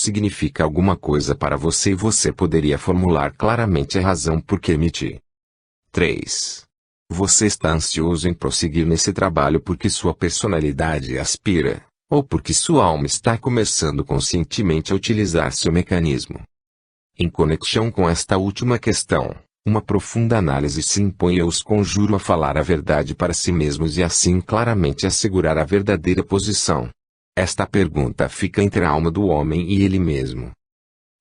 significa alguma coisa para você e você poderia formular claramente a razão por que emite. 3. Você está ansioso em prosseguir nesse trabalho porque sua personalidade aspira, ou porque sua alma está começando conscientemente a utilizar seu mecanismo. Em conexão com esta última questão, uma profunda análise se impõe e eu os conjuro a falar a verdade para si mesmos e assim claramente assegurar a verdadeira posição. Esta pergunta fica entre a alma do homem e ele mesmo.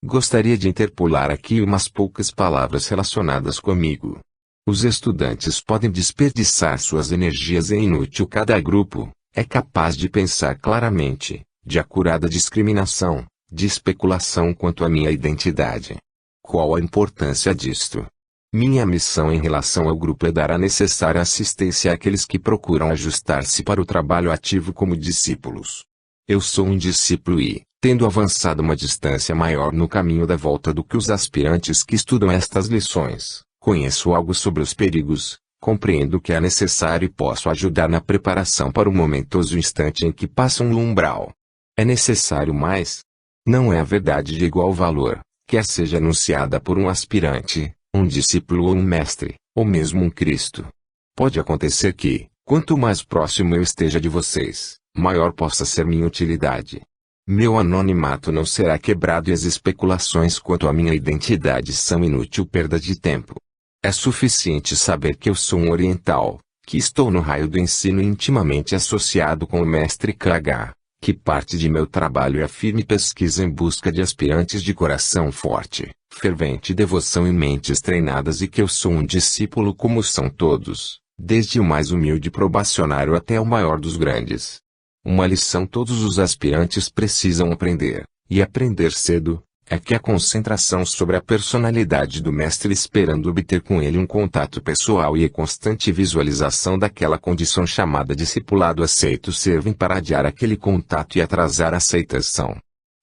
Gostaria de interpolar aqui umas poucas palavras relacionadas comigo. Os estudantes podem desperdiçar suas energias em inútil. Cada grupo é capaz de pensar claramente, de acurada discriminação, de especulação quanto à minha identidade. Qual a importância disto? Minha missão em relação ao grupo é dar a necessária assistência àqueles que procuram ajustar-se para o trabalho ativo como discípulos. Eu sou um discípulo e, tendo avançado uma distância maior no caminho da volta do que os aspirantes que estudam estas lições, conheço algo sobre os perigos, compreendo o que é necessário e posso ajudar na preparação para o momentoso instante em que passam no umbral. É necessário mais? Não é a verdade de igual valor, quer seja anunciada por um aspirante, um discípulo ou um mestre, ou mesmo um Cristo. Pode acontecer que, quanto mais próximo eu esteja de vocês, maior possa ser minha utilidade. Meu anonimato não será quebrado e as especulações quanto à minha identidade são inútil perda de tempo. É suficiente saber que eu sou um oriental, que estou no raio do ensino intimamente associado com o mestre KH, que parte de meu trabalho é a firme pesquisa em busca de aspirantes de coração forte, fervente devoção e mentes treinadas e que eu sou um discípulo como são todos, desde o mais humilde probacionário até o maior dos grandes. Uma lição todos os aspirantes precisam aprender, e aprender cedo, é que a concentração sobre a personalidade do mestre esperando obter com ele um contato pessoal e a constante visualização daquela condição chamada discipulado aceito servem para adiar aquele contato e atrasar a aceitação.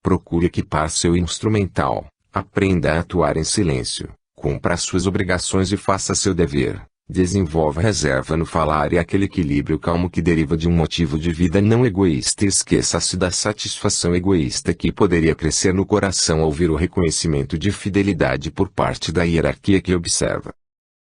Procure equipar seu instrumental, aprenda a atuar em silêncio, cumpra suas obrigações e faça seu dever. Desenvolva reserva no falar e aquele equilíbrio calmo que deriva de um motivo de vida não egoísta e esqueça-se da satisfação egoísta que poderia crescer no coração ao ouvir o reconhecimento de fidelidade por parte da hierarquia que observa.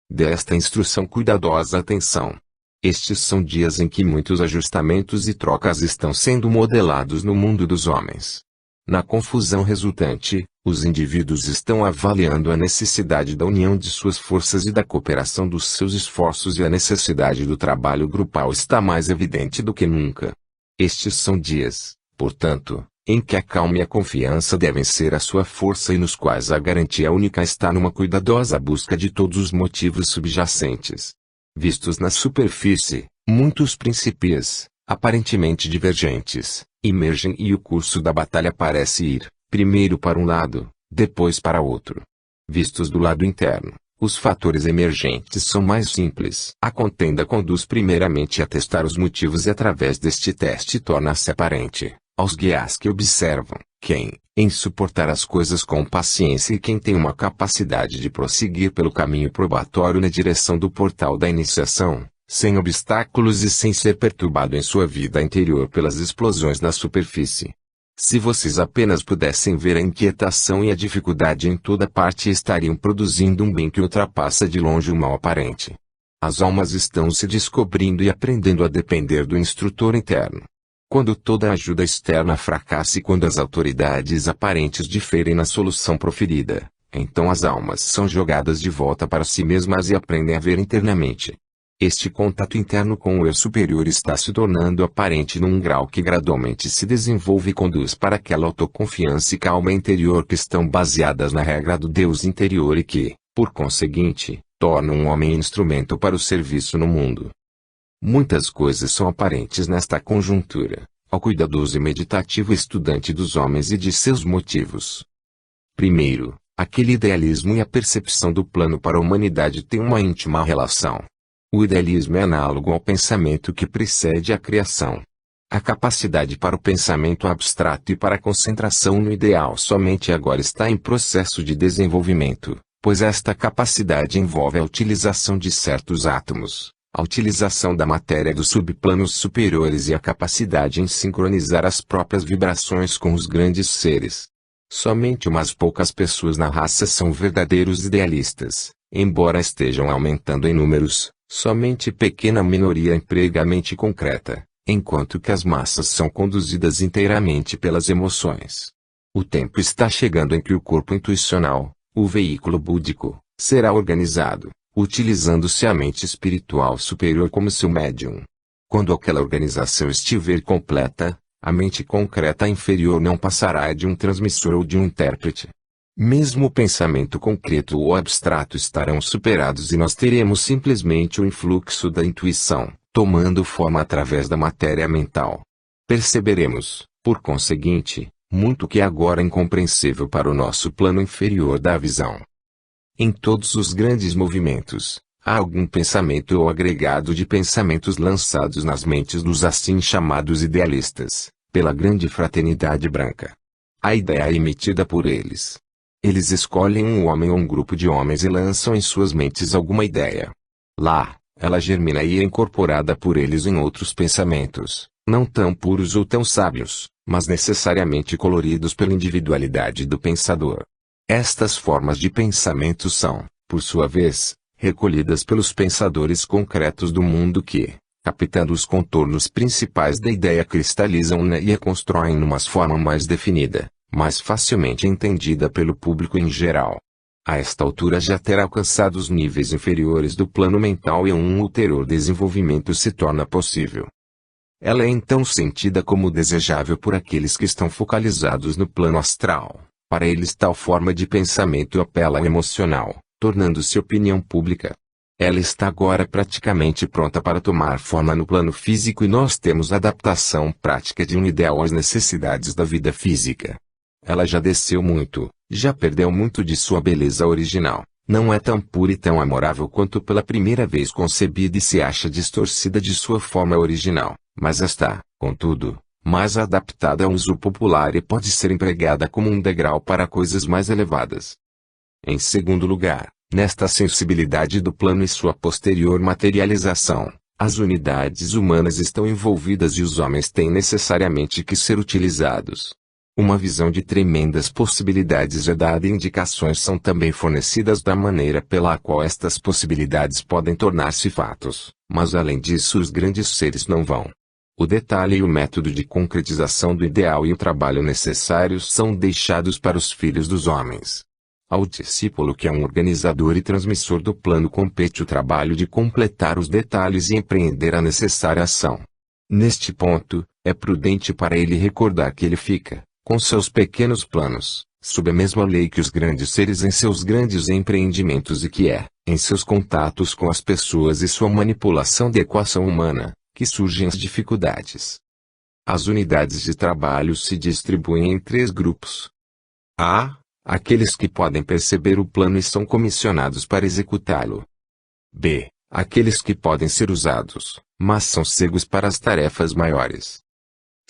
Dê esta instrução cuidadosa atenção. Estes são dias em que muitos ajustamentos e trocas estão sendo modelados no mundo dos homens. Na confusão resultante, os indivíduos estão avaliando a necessidade da união de suas forças e da cooperação dos seus esforços e a necessidade do trabalho grupal está mais evidente do que nunca. Estes são dias, portanto, em que a calma e a confiança devem ser a sua força e nos quais a garantia única está numa cuidadosa busca de todos os motivos subjacentes. Vistos na superfície, muitos princípios, aparentemente divergentes, emergem e o curso da batalha parece ir, primeiro para um lado, depois para outro. Vistos do lado interno, os fatores emergentes são mais simples. A contenda conduz primeiramente a testar os motivos e através deste teste torna-se aparente, aos guias que observam, quem, em suportar as coisas com paciência e quem tem uma capacidade de prosseguir pelo caminho probatório na direção do portal da iniciação, sem obstáculos e sem ser perturbado em sua vida interior pelas explosões na superfície. Se vocês apenas pudessem ver a inquietação e a dificuldade em toda parte estariam produzindo um bem que ultrapassa de longe o mal aparente. As almas estão se descobrindo e aprendendo a depender do instrutor interno. Quando toda ajuda externa fracassa e quando as autoridades aparentes diferem na solução proferida, então as almas são jogadas de volta para si mesmas e aprendem a ver internamente. Este contato interno com o eu superior está se tornando aparente num grau que gradualmente se desenvolve e conduz para aquela autoconfiança e calma interior que estão baseadas na regra do Deus interior e que, por conseguinte, tornam um homem instrumento para o serviço no mundo. Muitas coisas são aparentes nesta conjuntura, ao cuidadoso e meditativo estudante dos homens e de seus motivos. Primeiro, aquele idealismo e a percepção do plano para a humanidade têm uma íntima relação. O idealismo é análogo ao pensamento que precede a criação. A capacidade para o pensamento abstrato e para a concentração no ideal somente agora está em processo de desenvolvimento, pois esta capacidade envolve a utilização de certos átomos, a utilização da matéria dos subplanos superiores e a capacidade em sincronizar as próprias vibrações com os grandes seres. Somente umas poucas pessoas na raça são verdadeiros idealistas, embora estejam aumentando em números, somente pequena minoria emprega a mente concreta, enquanto que as massas são conduzidas inteiramente pelas emoções. O tempo está chegando em que o corpo intuicional, o veículo búdico, será organizado, utilizando-se a mente espiritual superior como seu médium. Quando aquela organização estiver completa, a mente concreta inferior não passará de um transmissor ou de um intérprete. Mesmo o pensamento concreto ou abstrato estarão superados e nós teremos simplesmente o influxo da intuição, tomando forma através da matéria mental. Perceberemos, por conseguinte, muito que agora é incompreensível para o nosso plano inferior da visão. Em todos os grandes movimentos, há algum pensamento ou agregado de pensamentos lançados nas mentes dos assim chamados idealistas, pela grande fraternidade branca. A ideia é emitida por eles. Eles escolhem um homem ou um grupo de homens e lançam em suas mentes alguma ideia. Lá, ela germina e é incorporada por eles em outros pensamentos, não tão puros ou tão sábios, mas necessariamente coloridos pela individualidade do pensador. Estas formas de pensamento são, por sua vez, recolhidas pelos pensadores concretos do mundo que, captando os contornos principais da ideia, cristalizam-na e a constroem numa forma mais definida, mais facilmente entendida pelo público em geral. A esta altura já terá alcançado os níveis inferiores do plano mental e um ulterior desenvolvimento se torna possível. Ela é então sentida como desejável por aqueles que estão focalizados no plano astral. Para eles tal forma de pensamento apela ao emocional, tornando-se opinião pública. Ela está agora praticamente pronta para tomar forma no plano físico e nós temos a adaptação prática de um ideal às necessidades da vida física. Ela já desceu muito, já perdeu muito de sua beleza original, não é tão pura e tão amorável quanto pela primeira vez concebida e se acha distorcida de sua forma original, mas está, contudo, mais adaptada ao uso popular e pode ser empregada como um degrau para coisas mais elevadas. Em segundo lugar, nesta sensibilidade do plano e sua posterior materialização, as unidades humanas estão envolvidas e os homens têm necessariamente que ser utilizados. Uma visão de tremendas possibilidades é dada e indicações são também fornecidas da maneira pela qual estas possibilidades podem tornar-se fatos, mas além disso os grandes seres não vão. O detalhe e o método de concretização do ideal e o trabalho necessários são deixados para os filhos dos homens. Ao discípulo que é um organizador e transmissor do plano compete o trabalho de completar os detalhes e empreender a necessária ação. Neste ponto, é prudente para ele recordar que ele fica, com seus pequenos planos, sob a mesma lei que os grandes seres em seus grandes empreendimentos e que é, em seus contatos com as pessoas e sua manipulação da equação humana, que surgem as dificuldades. As unidades de trabalho se distribuem em 3 grupos. A. Aqueles que podem perceber o plano e são comissionados para executá-lo. B. Aqueles que podem ser usados, mas são cegos para as tarefas maiores.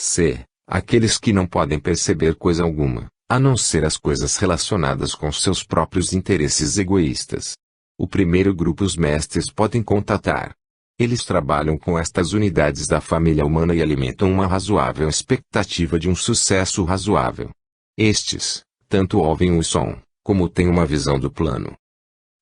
C. Aqueles que não podem perceber coisa alguma, a não ser as coisas relacionadas com seus próprios interesses egoístas. O primeiro grupo os mestres podem contatar. Eles trabalham com estas unidades da família humana e alimentam uma razoável expectativa de um sucesso razoável. Estes, tanto ouvem o som, como têm uma visão do plano.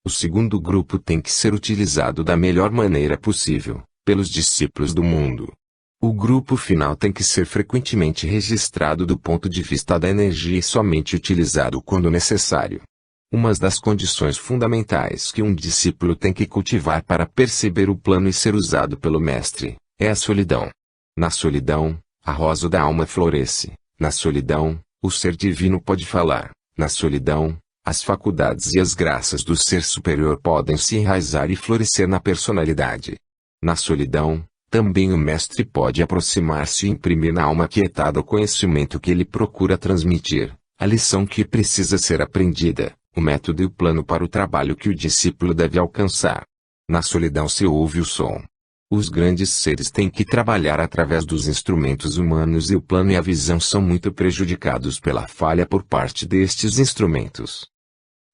O segundo grupo tem que ser utilizado da melhor maneira possível, pelos discípulos do mundo. O grupo final tem que ser frequentemente registrado do ponto de vista da energia e somente utilizado quando necessário. Uma das condições fundamentais que um discípulo tem que cultivar para perceber o plano e ser usado pelo mestre, é a solidão. Na solidão, a rosa da alma floresce. Na solidão, o ser divino pode falar. Na solidão, as faculdades e as graças do ser superior podem se enraizar e florescer na personalidade. Na solidão, também o mestre pode aproximar-se e imprimir na alma quietada o conhecimento que ele procura transmitir, a lição que precisa ser aprendida, o método e o plano para o trabalho que o discípulo deve alcançar. Na solidão se ouve o som. Os grandes seres têm que trabalhar através dos instrumentos humanos e o plano e a visão são muito prejudicados pela falha por parte destes instrumentos.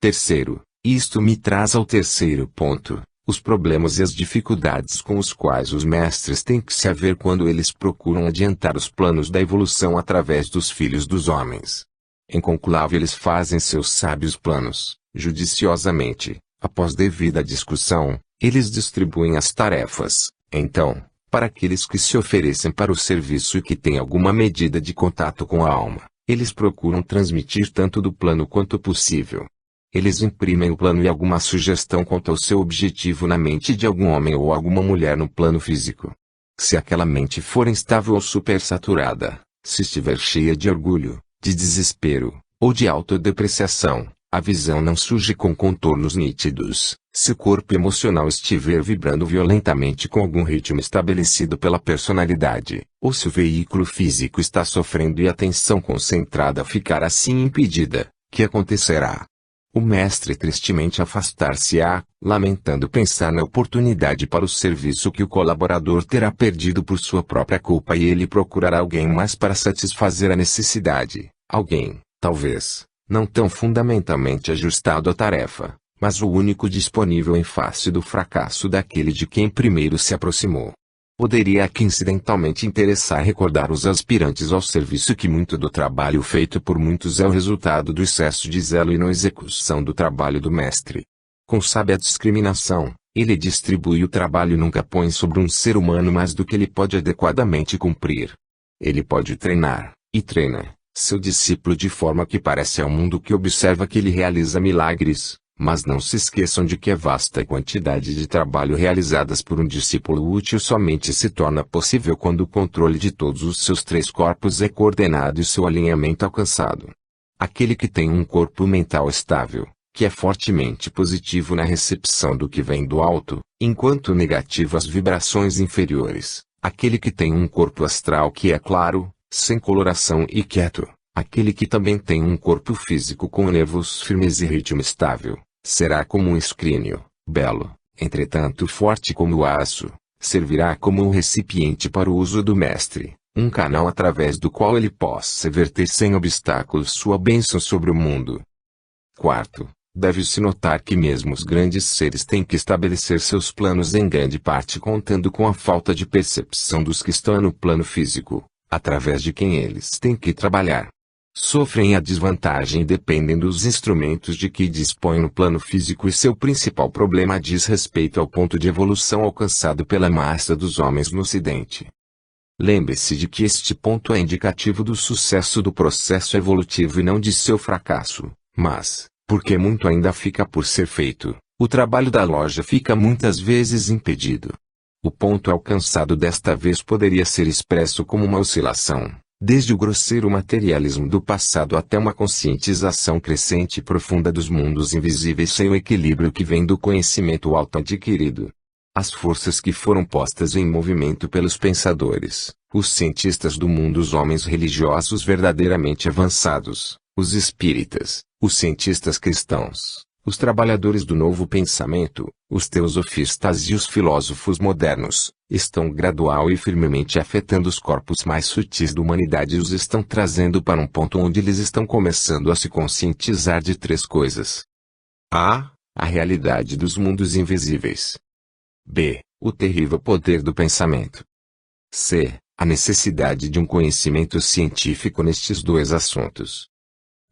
Terceiro, isto me traz ao terceiro ponto, os problemas e as dificuldades com os quais os mestres têm que se haver quando eles procuram adiantar os planos da evolução através dos filhos dos homens. Em conclave eles fazem seus sábios planos, judiciosamente, após devida discussão, eles distribuem as tarefas. Então, para aqueles que se oferecem para o serviço e que têm alguma medida de contato com a alma, eles procuram transmitir tanto do plano quanto possível. Eles imprimem o plano e alguma sugestão quanto ao seu objetivo na mente de algum homem ou alguma mulher no plano físico. Se aquela mente for instável ou supersaturada, se estiver cheia de orgulho, de desespero, ou de autodepreciação, a visão não surge com contornos nítidos. Se o corpo emocional estiver vibrando violentamente com algum ritmo estabelecido pela personalidade, ou se o veículo físico está sofrendo e a atenção concentrada ficar assim impedida, que acontecerá? O mestre tristemente afastar-se-á, lamentando pensar na oportunidade para o serviço que o colaborador terá perdido por sua própria culpa e ele procurará alguém mais para satisfazer a necessidade, alguém, talvez, não tão fundamentalmente ajustado à tarefa, mas o único disponível em face do fracasso daquele de quem primeiro se aproximou. Poderia aqui incidentalmente interessar recordar os aspirantes ao serviço que muito do trabalho feito por muitos é o resultado do excesso de zelo e não execução do trabalho do mestre. Com sábia discriminação, ele distribui o trabalho e nunca põe sobre um ser humano mais do que ele pode adequadamente cumprir. Ele pode treinar, e treina, seu discípulo de forma que parece ao mundo que observa que ele realiza milagres. Mas não se esqueçam de que a vasta quantidade de trabalho realizadas por um discípulo útil somente se torna possível quando o controle de todos os seus três corpos é coordenado e seu alinhamento alcançado. Aquele que tem um corpo mental estável, que é fortemente positivo na recepção do que vem do alto, enquanto negativo às vibrações inferiores. Aquele que tem um corpo astral que é claro, sem coloração e quieto. Aquele que também tem um corpo físico com nervos firmes e ritmo estável, será como um escrínio, belo, entretanto forte como o aço, servirá como um recipiente para o uso do mestre, um canal através do qual ele possa verter sem obstáculos sua bênção sobre o mundo. Quarto, deve-se notar que mesmo os grandes seres têm que estabelecer seus planos em grande parte contando com a falta de percepção dos que estão no plano físico, através de quem eles têm que trabalhar. Sofrem a desvantagem e dependem dos instrumentos de que dispõem no plano físico e seu principal problema diz respeito ao ponto de evolução alcançado pela massa dos homens no Ocidente. Lembre-se de que este ponto é indicativo do sucesso do processo evolutivo e não de seu fracasso, mas, porque muito ainda fica por ser feito, o trabalho da loja fica muitas vezes impedido. O ponto alcançado desta vez poderia ser expresso como uma oscilação. Desde o grosseiro materialismo do passado até uma conscientização crescente e profunda dos mundos invisíveis sem o equilíbrio que vem do conhecimento auto-adquirido. As forças que foram postas em movimento pelos pensadores, os cientistas do mundo, os homens religiosos verdadeiramente avançados, os espíritas, os cientistas cristãos, os trabalhadores do novo pensamento, os teosofistas e os filósofos modernos, estão gradual e firmemente afetando os corpos mais sutis da humanidade e os estão trazendo para um ponto onde eles estão começando a se conscientizar de três coisas. A realidade dos mundos invisíveis. B. O terrível poder do pensamento. C. A necessidade de um conhecimento científico nestes dois assuntos.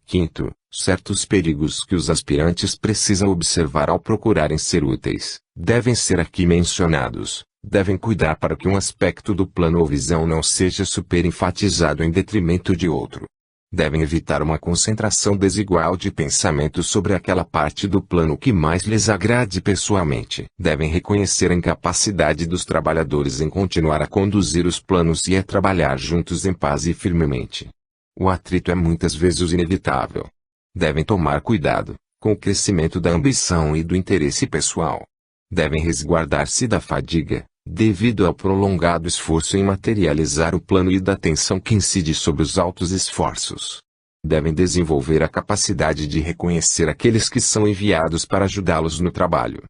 Quinto, certos perigos que os aspirantes precisam observar ao procurarem ser úteis, devem ser aqui mencionados. Devem cuidar para que um aspecto do plano ou visão não seja superenfatizado em detrimento de outro. Devem evitar uma concentração desigual de pensamento sobre aquela parte do plano que mais lhes agrade pessoalmente. Devem reconhecer a incapacidade dos trabalhadores em continuar a conduzir os planos e a trabalhar juntos em paz e firmemente. O atrito é muitas vezes inevitável. Devem tomar cuidado com o crescimento da ambição e do interesse pessoal. Devem resguardar-se da fadiga, devido ao prolongado esforço em materializar o plano e da tensão que incide sobre os altos esforços. Devem desenvolver a capacidade de reconhecer aqueles que são enviados para ajudá-los no trabalho.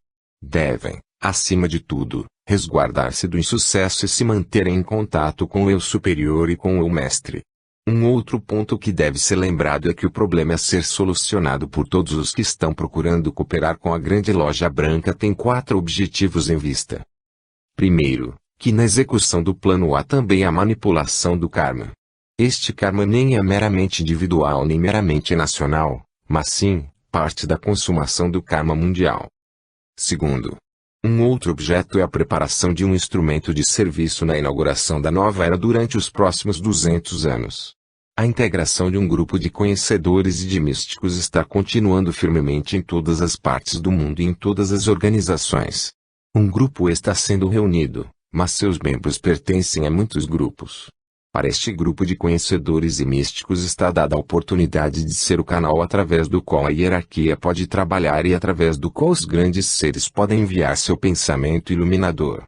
Devem, acima de tudo, resguardar-se do insucesso e se manterem em contato com o eu superior e com o mestre. Um outro ponto que deve ser lembrado é que o problema a ser solucionado por todos os que estão procurando cooperar com a grande loja branca tem 4 objetivos em vista. Primeiro, que na execução do plano há também a manipulação do karma. Este karma nem é meramente individual nem meramente nacional, mas sim, parte da consumação do karma mundial. Segundo, um outro objeto é a preparação de um instrumento de serviço na inauguração da nova era durante os próximos 200 anos. A integração de um grupo de conhecedores e de místicos está continuando firmemente em todas as partes do mundo e em todas as organizações. Um grupo está sendo reunido, mas seus membros pertencem a muitos grupos. Para este grupo de conhecedores e místicos está dada a oportunidade de ser o canal através do qual a hierarquia pode trabalhar e através do qual os grandes seres podem enviar seu pensamento iluminador.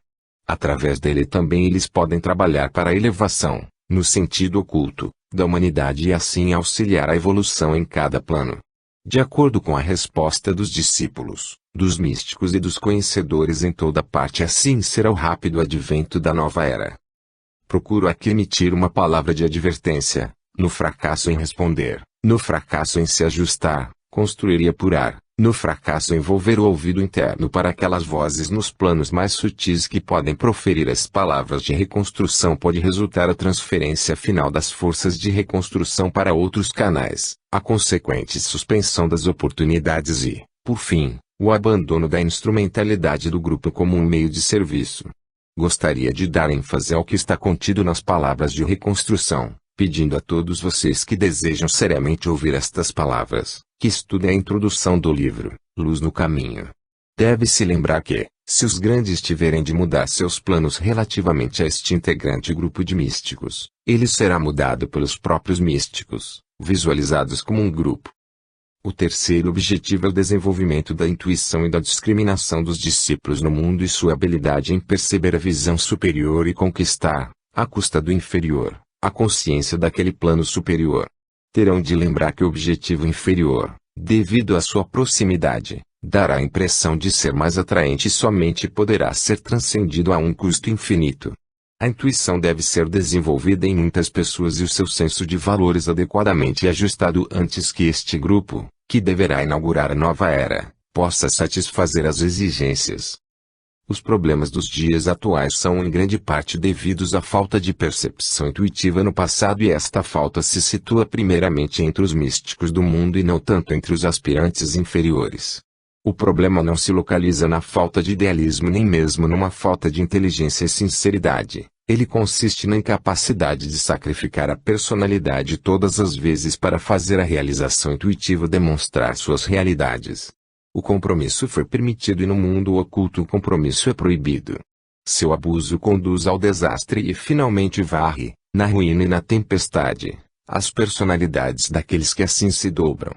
Através dele também eles podem trabalhar para a elevação, no sentido oculto, da humanidade e assim auxiliar a evolução em cada plano. De acordo com a resposta dos discípulos, dos místicos e dos conhecedores em toda parte, assim será o rápido advento da nova era. Procuro aqui emitir uma palavra de advertência: no fracasso em responder, no fracasso em se ajustar, construir e apurar, no fracasso em envolver o ouvido interno para aquelas vozes nos planos mais sutis que podem proferir as palavras de reconstrução, pode resultar a transferência final das forças de reconstrução para outros canais, a consequente suspensão das oportunidades e, por fim, o abandono da instrumentalidade do grupo como um meio de serviço. Gostaria de dar ênfase ao que está contido nas palavras de reconstrução, pedindo a todos vocês que desejam seriamente ouvir estas palavras, que estudem a introdução do livro, Luz no Caminho. Deve-se lembrar que, se os grandes tiverem de mudar seus planos relativamente a este integrante grupo de místicos, ele será mudado pelos próprios místicos, visualizados como um grupo. O terceiro objetivo é o desenvolvimento da intuição e da discriminação dos discípulos no mundo e sua habilidade em perceber a visão superior e conquistar, à custa do inferior, a consciência daquele plano superior. Terão de lembrar que o objetivo inferior, devido à sua proximidade, dará a impressão de ser mais atraente e somente poderá ser transcendido a um custo infinito. A intuição deve ser desenvolvida em muitas pessoas e o seu senso de valores adequadamente ajustado antes que este grupo, que deverá inaugurar a nova era, possa satisfazer as exigências. Os problemas dos dias atuais são em grande parte devidos à falta de percepção intuitiva no passado, e esta falta se situa primeiramente entre os místicos do mundo e não tanto entre os aspirantes inferiores. O problema não se localiza na falta de idealismo nem mesmo numa falta de inteligência e sinceridade. Ele consiste na incapacidade de sacrificar a personalidade todas as vezes para fazer a realização intuitiva demonstrar suas realidades. O compromisso foi permitido e no mundo oculto o compromisso é proibido. Seu abuso conduz ao desastre e finalmente varre, na ruína e na tempestade, as personalidades daqueles que assim se dobram.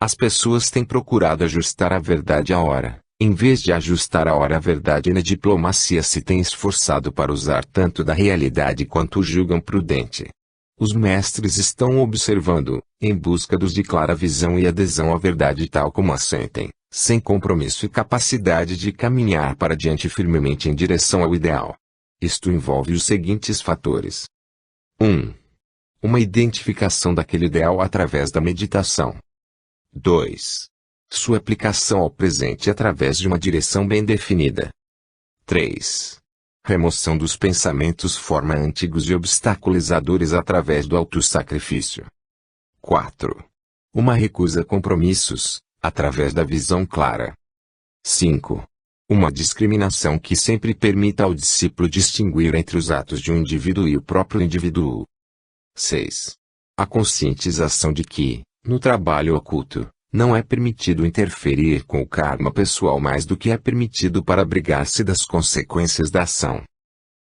As pessoas têm procurado ajustar a verdade à hora. Em vez de ajustar a hora à verdade, e na diplomacia se tem esforçado para usar tanto da realidade quanto julgam prudente. Os mestres estão observando, em busca dos de clara visão e adesão à verdade tal como a sentem, sem compromisso e capacidade de caminhar para diante firmemente em direção ao ideal. Isto envolve os seguintes fatores. 1. Uma identificação daquele ideal através da meditação. 2. Sua aplicação ao presente através de uma direção bem definida. 3. Remoção dos pensamentos forma antigos e obstaculizadores através do autossacrifício. 4. Uma recusa a compromissos, através da visão clara. 5. Uma discriminação que sempre permita ao discípulo distinguir entre os atos de um indivíduo e o próprio indivíduo. 6. A conscientização de que, no trabalho oculto, não é permitido interferir com o karma pessoal mais do que é permitido para abrigar-se das consequências da ação.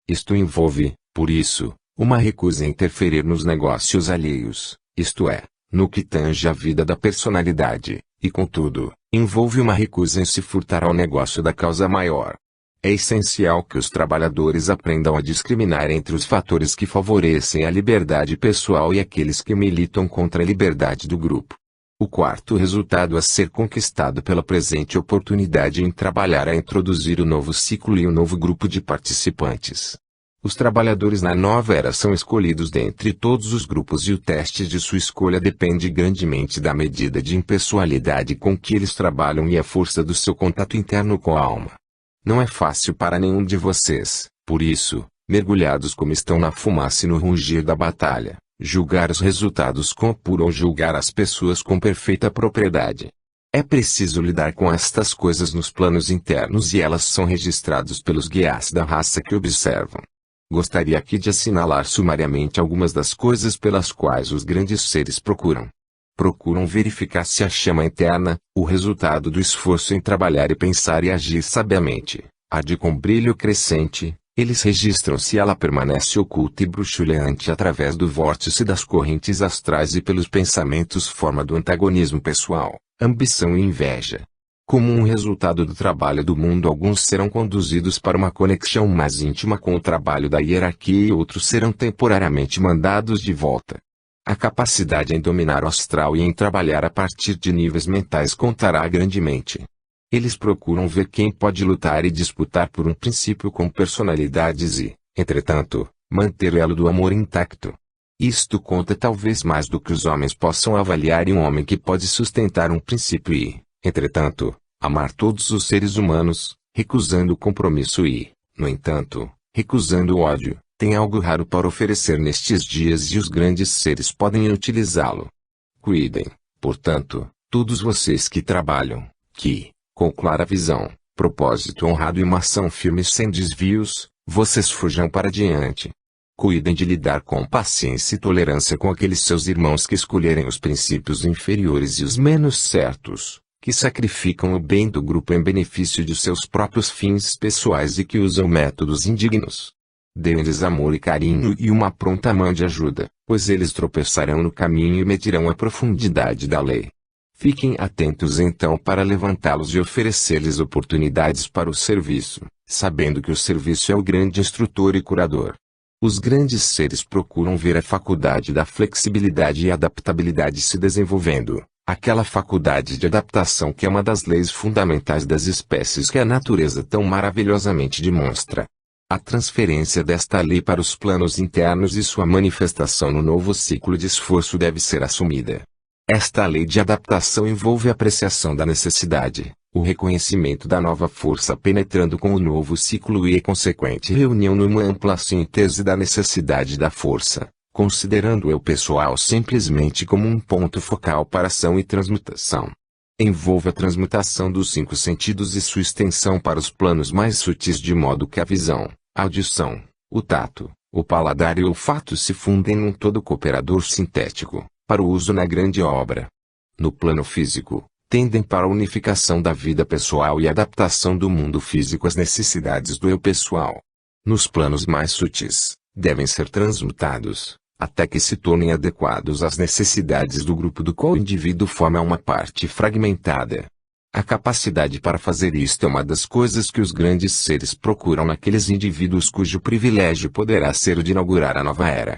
Isto envolve, por isso, uma recusa em interferir nos negócios alheios, isto é, no que tange a vida da personalidade, e contudo, envolve uma recusa em se furtar ao negócio da causa maior. É essencial que os trabalhadores aprendam a discriminar entre os fatores que favorecem a liberdade pessoal e aqueles que militam contra a liberdade do grupo. O quarto resultado a ser conquistado pela presente oportunidade em trabalhar a introduzir o novo ciclo e o novo grupo de participantes. Os trabalhadores na nova era são escolhidos dentre todos os grupos e o teste de sua escolha depende grandemente da medida de impessoalidade com que eles trabalham e a força do seu contato interno com a alma. Não é fácil para nenhum de vocês, por isso, mergulhados como estão na fumaça e no rugir da batalha, julgar os resultados com apuro ou julgar as pessoas com perfeita propriedade. É preciso lidar com estas coisas nos planos internos e elas são registradas pelos guias da raça que observam. Gostaria aqui de assinalar sumariamente algumas das coisas pelas quais os grandes seres procuram. Procuram verificar se a chama interna, o resultado do esforço em trabalhar e pensar e agir sabiamente, arde com brilho crescente. Eles registram se ela permanece oculta e bruxuleante através do vórtice das correntes astrais e pelos pensamentos forma do antagonismo pessoal, ambição e inveja. Como um resultado do trabalho do mundo, alguns serão conduzidos para uma conexão mais íntima com o trabalho da hierarquia e outros serão temporariamente mandados de volta. A capacidade em dominar o astral e em trabalhar a partir de níveis mentais contará grandemente. Eles procuram ver quem pode lutar e disputar por um princípio com personalidades e, entretanto, manter o elo do amor intacto. Isto conta talvez mais do que os homens possam avaliar em um homem que pode sustentar um princípio e, entretanto, amar todos os seres humanos, recusando o compromisso e, no entanto, recusando o ódio, tem algo raro para oferecer nestes dias e os grandes seres podem utilizá-lo. Cuidem, portanto, todos vocês que trabalham, que, com clara visão, propósito honrado e uma ação firme sem desvios, vocês fujam para diante. Cuidem de lidar com paciência e tolerância com aqueles seus irmãos que escolherem os princípios inferiores e os menos certos, que sacrificam o bem do grupo em benefício de seus próprios fins pessoais e que usam métodos indignos. Dê-lhes amor e carinho e uma pronta mão de ajuda, pois eles tropeçarão no caminho e medirão a profundidade da lei. Fiquem atentos então para levantá-los e oferecer-lhes oportunidades para o serviço, sabendo que o serviço é o grande instrutor e curador. Os grandes seres procuram ver a faculdade da flexibilidade e adaptabilidade se desenvolvendo, aquela faculdade de adaptação que é uma das leis fundamentais das espécies que a natureza tão maravilhosamente demonstra. A transferência desta lei para os planos internos e sua manifestação no novo ciclo de esforço deve ser assumida. Esta lei de adaptação envolve a apreciação da necessidade, o reconhecimento da nova força penetrando com o novo ciclo e a consequente reunião numa ampla síntese da necessidade da força, considerando o eu pessoal simplesmente como um ponto focal para ação e transmutação. Envolve a transmutação dos 5 sentidos e sua extensão para os planos mais sutis de modo que a visão, a audição, o tato, o paladar e o olfato se fundem num todo cooperador sintético, para o uso na grande obra. No plano físico, tendem para a unificação da vida pessoal e adaptação do mundo físico às necessidades do eu pessoal. Nos planos mais sutis, devem ser transmutados, até que se tornem adequados às necessidades do grupo do qual o indivíduo forma uma parte fragmentada. A capacidade para fazer isto é uma das coisas que os grandes seres procuram naqueles indivíduos cujo privilégio poderá ser o de inaugurar a nova era.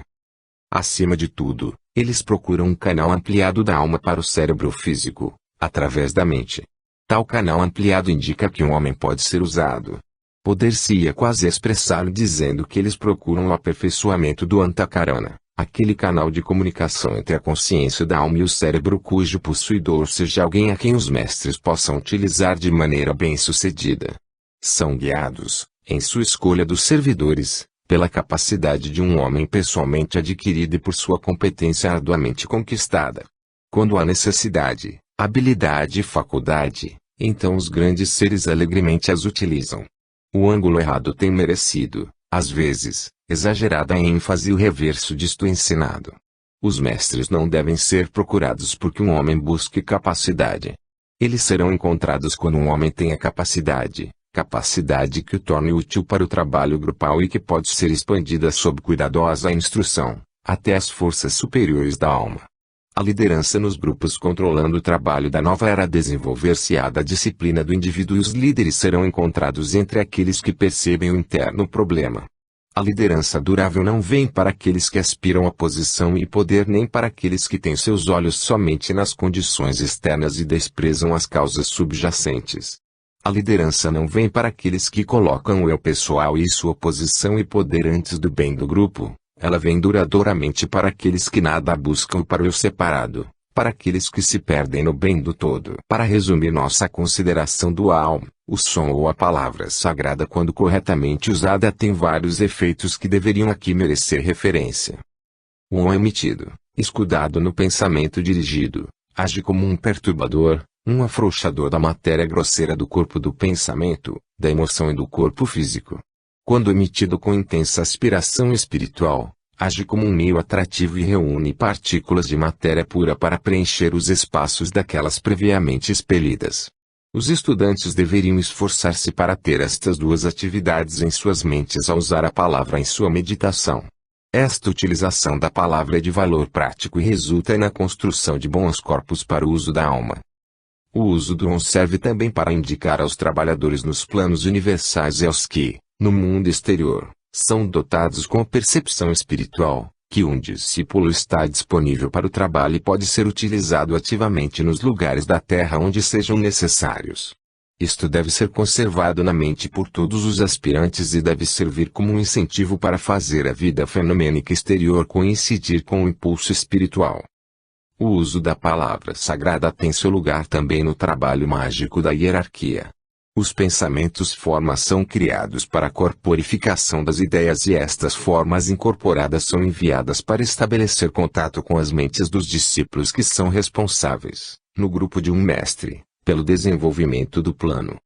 Acima de tudo, eles procuram um canal ampliado da alma para o cérebro físico, através da mente. Tal canal ampliado indica que um homem pode ser usado. Poder-se-ia quase expressar dizendo que eles procuram o aperfeiçoamento do antakarana, aquele canal de comunicação entre a consciência da alma e o cérebro cujo possuidor seja alguém a quem os mestres possam utilizar de maneira bem-sucedida. São guiados, em sua escolha dos servidores, pela capacidade de um homem pessoalmente adquirida e por sua competência arduamente conquistada. Quando há necessidade, habilidade e faculdade, então os grandes seres alegremente as utilizam. O ângulo errado tem merecido, às vezes, exagerada ênfase e o reverso disto ensinado. Os mestres não devem ser procurados porque um homem busque capacidade. Eles serão encontrados quando um homem tenha capacidade que o torne útil para o trabalho grupal e que pode ser expandida sob cuidadosa instrução, até as forças superiores da alma. A liderança nos grupos controlando o trabalho da nova era desenvolver-se-á da disciplina do indivíduo e os líderes serão encontrados entre aqueles que percebem o interno problema. A liderança durável não vem para aqueles que aspiram a posição e poder nem para aqueles que têm seus olhos somente nas condições externas e desprezam as causas subjacentes. A liderança não vem para aqueles que colocam o eu pessoal e sua posição e poder antes do bem do grupo. Ela vem duradouramente para aqueles que nada buscam para o eu separado, para aqueles que se perdem no bem do todo. Para resumir nossa consideração dual, o som ou a palavra sagrada quando corretamente usada tem vários efeitos que deveriam aqui merecer referência. O on emitido, escudado no pensamento dirigido, age como um perturbador, um afrouxador da matéria grosseira do corpo do pensamento, da emoção e do corpo físico. Quando emitido com intensa aspiração espiritual, age como um meio atrativo e reúne partículas de matéria pura para preencher os espaços daquelas previamente expelidas. Os estudantes deveriam esforçar-se para ter estas duas atividades em suas mentes ao usar a palavra em sua meditação. Esta utilização da palavra é de valor prático e resulta na construção de bons corpos para o uso da alma. O uso do on serve também para indicar aos trabalhadores nos planos universais e aos que, no mundo exterior, são dotados com a percepção espiritual, que um discípulo está disponível para o trabalho e pode ser utilizado ativamente nos lugares da terra onde sejam necessários. Isto deve ser conservado na mente por todos os aspirantes e deve servir como um incentivo para fazer a vida fenomênica exterior coincidir com o impulso espiritual. O uso da palavra sagrada tem seu lugar também no trabalho mágico da hierarquia. Os pensamentos formas são criados para a corporificação das ideias e estas formas incorporadas são enviadas para estabelecer contato com as mentes dos discípulos que são responsáveis, no grupo de um mestre, pelo desenvolvimento do plano.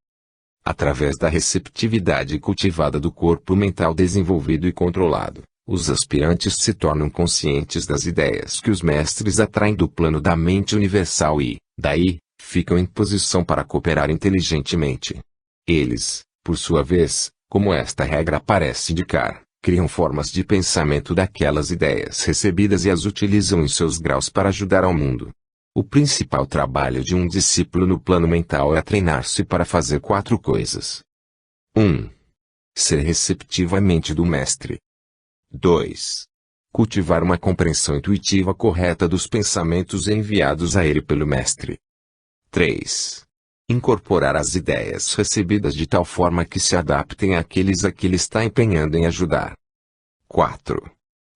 Através da receptividade cultivada do corpo mental desenvolvido e controlado, os aspirantes se tornam conscientes das ideias que os mestres atraem do plano da mente universal e, daí, ficam em posição para cooperar inteligentemente. Eles, por sua vez, como esta regra parece indicar, criam formas de pensamento daquelas ideias recebidas e as utilizam em seus graus para ajudar ao mundo. O principal trabalho de um discípulo no plano mental é treinar-se para fazer 4 coisas. 1. Ser receptivo à mente do mestre. 2. Cultivar uma compreensão intuitiva correta dos pensamentos enviados a ele pelo mestre. 3. Incorporar as ideias recebidas de tal forma que se adaptem àqueles a que ele está empenhando em ajudar. 4.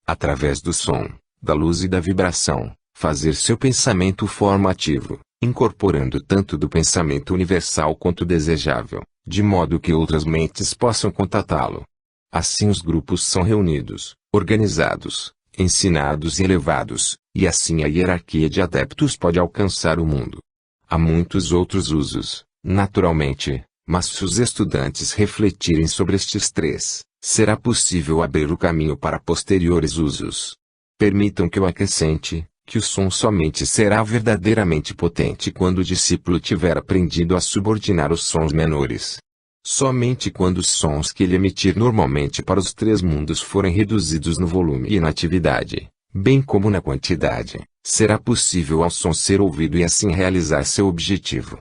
Através do som, da luz e da vibração, fazer seu pensamento formativo, incorporando tanto do pensamento universal quanto desejável, de modo que outras mentes possam contatá-lo. Assim os grupos são reunidos, organizados, ensinados e elevados, e assim a hierarquia de adeptos pode alcançar o mundo. Há muitos outros usos, naturalmente, mas se os estudantes refletirem sobre estes 3, será possível abrir o caminho para posteriores usos. Permitam que eu acrescente, que o som somente será verdadeiramente potente quando o discípulo tiver aprendido a subordinar os sons menores. Somente quando os sons que ele emitir normalmente para os 3 mundos forem reduzidos no volume e na atividade, bem como na quantidade, será possível ao som ser ouvido e assim realizar seu objetivo.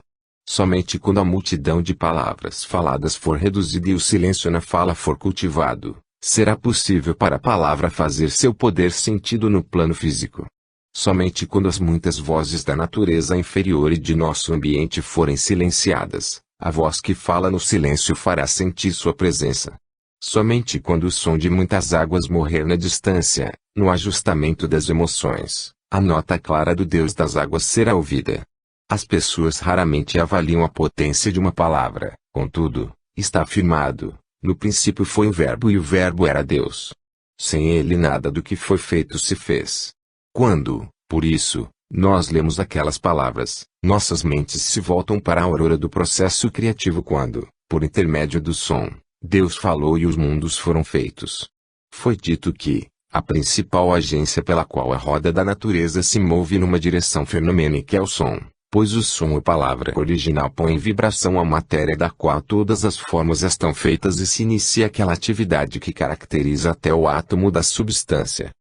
Somente quando a multidão de palavras faladas for reduzida e o silêncio na fala for cultivado, será possível para a palavra fazer seu poder sentido no plano físico. Somente quando as muitas vozes da natureza inferior e de nosso ambiente forem silenciadas, a voz que fala no silêncio fará sentir sua presença. Somente quando o som de muitas águas morrer na distância, no ajustamento das emoções, a nota clara do Deus das águas será ouvida. As pessoas raramente avaliam a potência de uma palavra, contudo, está afirmado, no princípio foi o Verbo e o Verbo era Deus. Sem ele nada do que foi feito se fez. Quando, por isso, nós lemos aquelas palavras, nossas mentes se voltam para a aurora do processo criativo quando, por intermédio do som, Deus falou e os mundos foram feitos. Foi dito que, a principal agência pela qual a roda da natureza se move numa direção fenomênica é o som, pois o som ou palavra original põe em vibração a matéria da qual todas as formas estão feitas e se inicia aquela atividade que caracteriza até o átomo da substância.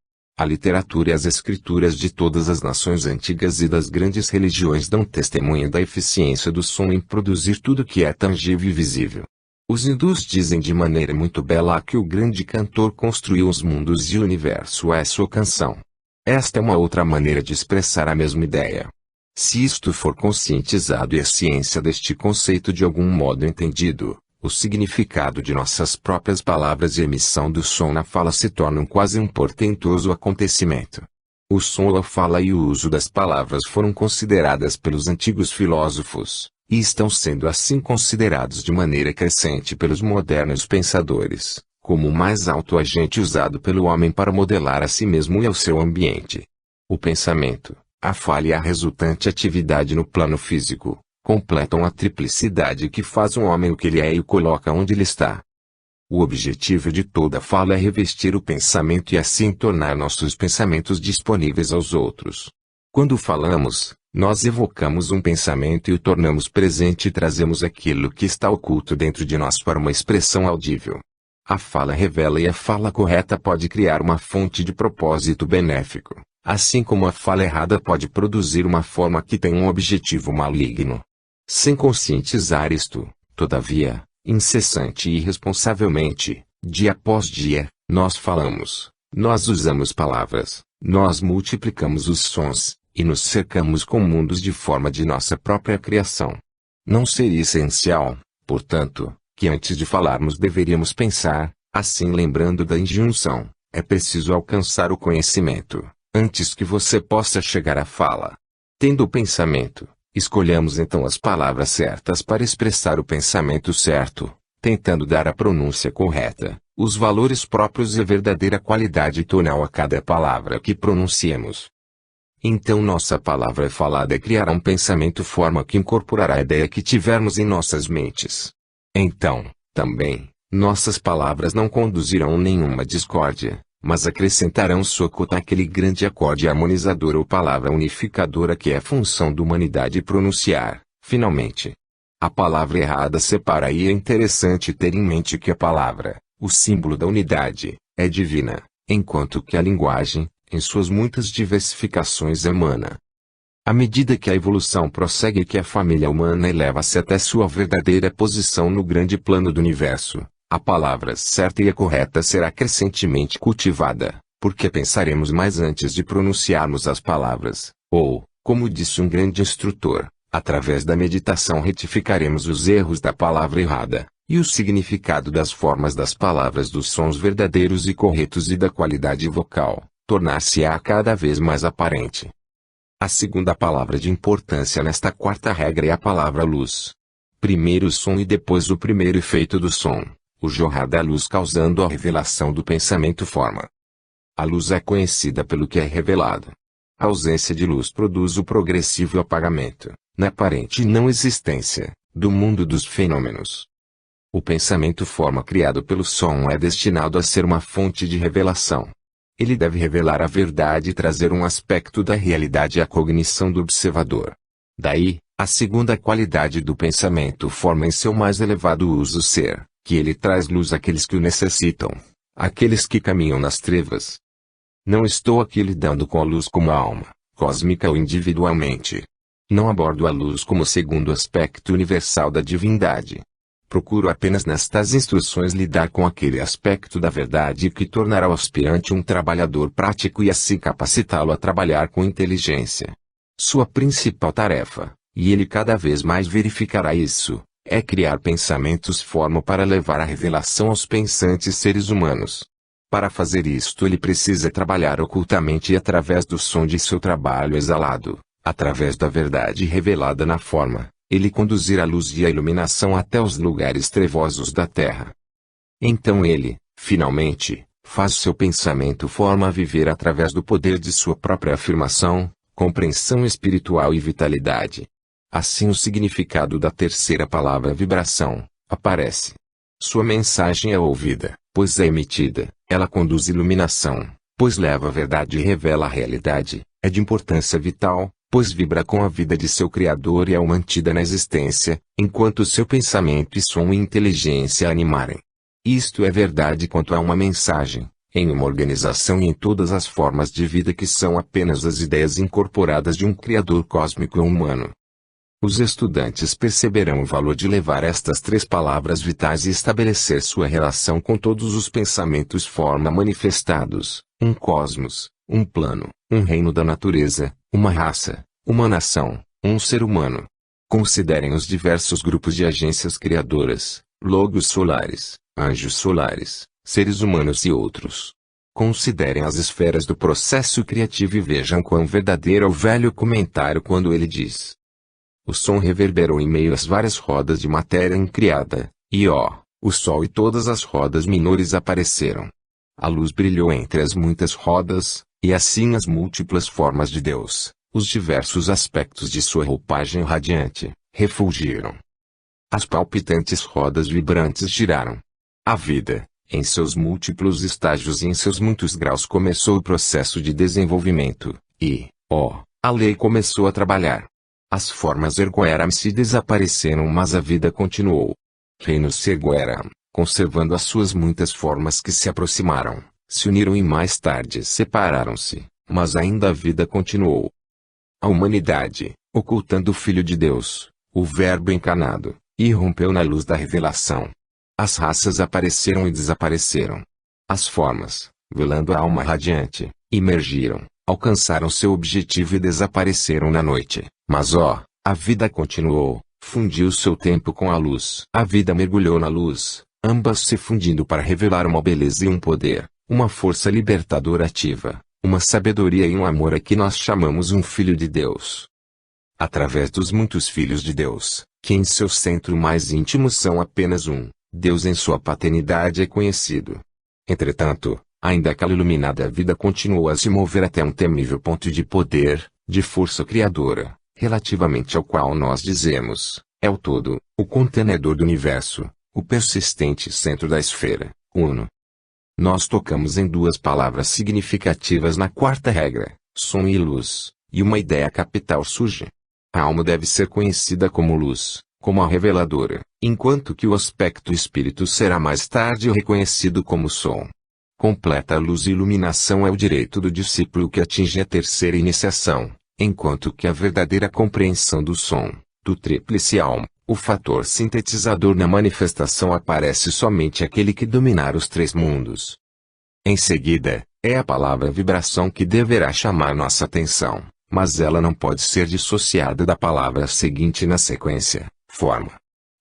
A literatura e as escrituras de todas as nações antigas e das grandes religiões dão testemunho da eficiência do som em produzir tudo que é tangível e visível. Os hindus dizem de maneira muito bela que o grande cantor construiu os mundos e o universo é sua canção. Esta é uma outra maneira de expressar a mesma ideia. Se isto for conscientizado e a ciência deste conceito de algum modo entendido, o significado de nossas próprias palavras e a emissão do som na fala se tornam quase um portentoso acontecimento. O som, a fala e o uso das palavras foram consideradas pelos antigos filósofos, e estão sendo assim considerados de maneira crescente pelos modernos pensadores, como o mais alto agente usado pelo homem para modelar a si mesmo e ao seu ambiente. O pensamento, a fala e a resultante atividade no plano físico, completam a triplicidade que faz um homem o que ele é e o coloca onde ele está. O objetivo de toda fala é revestir o pensamento e assim tornar nossos pensamentos disponíveis aos outros. Quando falamos, nós evocamos um pensamento e o tornamos presente e trazemos aquilo que está oculto dentro de nós para uma expressão audível. A fala revela e a fala correta pode criar uma fonte de propósito benéfico, assim como a fala errada pode produzir uma forma que tem um objetivo maligno. Sem conscientizar isto, todavia, incessante e irresponsavelmente, dia após dia, nós falamos, nós usamos palavras, nós multiplicamos os sons, e nos cercamos com mundos de forma de nossa própria criação. Não seria essencial, portanto, que antes de falarmos deveríamos pensar, assim lembrando da injunção, é preciso alcançar o conhecimento, antes que você possa chegar à fala. Tendo o pensamento, escolhamos então as palavras certas para expressar o pensamento certo, tentando dar a pronúncia correta, os valores próprios e a verdadeira qualidade tonal a cada palavra que pronunciemos. Então nossa palavra falada criará um pensamento forma que incorporará a ideia que tivermos em nossas mentes. Então, também, nossas palavras não conduzirão nenhuma discórdia, mas acrescentarão sua cota àquele grande acorde harmonizador ou palavra unificadora que é a função da humanidade pronunciar, finalmente. A palavra errada separa e é interessante ter em mente que a palavra, o símbolo da unidade, é divina, enquanto que a linguagem, em suas muitas diversificações é humana. À medida que a evolução prossegue e que a família humana eleva-se até sua verdadeira posição no grande plano do universo, a palavra certa e a correta será crescentemente cultivada, porque pensaremos mais antes de pronunciarmos as palavras, ou, como disse um grande instrutor, através da meditação retificaremos os erros da palavra errada, e o significado das formas das palavras dos sons verdadeiros e corretos e da qualidade vocal, tornar-se-á cada vez mais aparente. A segunda palavra de importância nesta quarta regra é a palavra luz. Primeiro o som e depois o primeiro efeito do som, o jorrar da luz causando a revelação do pensamento forma. A luz é conhecida pelo que é revelado. A ausência de luz produz o progressivo apagamento, na aparente não existência, do mundo dos fenômenos. O pensamento forma criado pelo som é destinado a ser uma fonte de revelação. Ele deve revelar a verdade e trazer um aspecto da realidade à cognição do observador. Daí, a segunda qualidade do pensamento forma em seu mais elevado uso ser, que ele traz luz àqueles que o necessitam, àqueles que caminham nas trevas. Não estou aqui lidando com a luz como alma, cósmica ou individualmente. Não abordo a luz como segundo aspecto universal da divindade. Procuro apenas nestas instruções lidar com aquele aspecto da verdade que tornará o aspirante um trabalhador prático e assim capacitá-lo a trabalhar com inteligência. Sua principal tarefa, e ele cada vez mais verificará isso, é criar pensamentos forma para levar a revelação aos pensantes seres humanos. Para fazer isto ele precisa trabalhar ocultamente e através do som de seu trabalho exalado, através da verdade revelada na forma, ele conduzir a luz e a iluminação até os lugares trevosos da terra. Então ele, finalmente, faz seu pensamento forma a viver através do poder de sua própria afirmação, compreensão espiritual e vitalidade. Assim o significado da terceira palavra vibração, aparece. Sua mensagem é ouvida, pois é emitida, ela conduz iluminação, pois leva a verdade e revela a realidade, é de importância vital, pois vibra com a vida de seu Criador e é mantida na existência, enquanto seu pensamento e som e inteligência a animarem. Isto é verdade quanto a uma mensagem, em uma organização e em todas as formas de vida que são apenas as ideias incorporadas de um Criador cósmico ou humano. Os estudantes perceberão o valor de levar estas três palavras vitais e estabelecer sua relação com todos os pensamentos forma manifestados, um cosmos, um plano, um reino da natureza, uma raça, uma nação, um ser humano. Considerem os diversos grupos de agências criadoras, logos solares, anjos solares, seres humanos e outros. Considerem as esferas do processo criativo e vejam quão verdadeiro é o velho comentário quando ele diz: o som reverberou em meio às várias rodas de matéria incriada, e ó, O Sol e todas as rodas menores apareceram. A luz brilhou entre as muitas rodas, e assim as múltiplas formas de Deus, os diversos aspectos de sua roupagem radiante, refulgiram. As palpitantes rodas vibrantes giraram. A vida, em seus múltiplos estágios e em seus muitos graus começou o processo de desenvolvimento, e, a lei começou a trabalhar. As formas ergoeram-se e desapareceram, mas a vida continuou. Reinos se ergueram, conservando as suas muitas formas que se aproximaram, se uniram e mais tarde separaram-se, mas ainda a vida continuou. A humanidade, ocultando o Filho de Deus, o Verbo encarnado, irrompeu na luz da revelação. As raças apareceram e desapareceram. As formas, velando a alma radiante, emergiram, alcançaram seu objetivo e desapareceram na noite. Mas a vida continuou, fundiu seu tempo com a luz. A vida mergulhou na luz, ambas se fundindo para revelar uma beleza e um poder, uma força libertadora ativa, uma sabedoria e um amor a que nós chamamos um Filho de Deus. Através dos muitos filhos de Deus, que em seu centro mais íntimo são apenas um, Deus em sua paternidade é conhecido. Entretanto, ainda aquela iluminada vida continuou a se mover até um temível ponto de poder, de força criadora, relativamente ao qual nós dizemos, é o todo, o contenedor do universo, o persistente centro da esfera, Uno. Nós tocamos em duas palavras significativas na quarta regra, som e luz, e uma ideia capital surge. A alma deve ser conhecida como luz, como a reveladora, enquanto que o aspecto espírito será mais tarde reconhecido como som. Completa luz e iluminação é o direito do discípulo que atinge a terceira iniciação, enquanto que a verdadeira compreensão do som, do tríplice alma, o fator sintetizador na manifestação aparece somente aquele que dominar os três mundos. Em seguida, é a palavra vibração que deverá chamar nossa atenção, mas ela não pode ser dissociada da palavra seguinte na sequência, forma.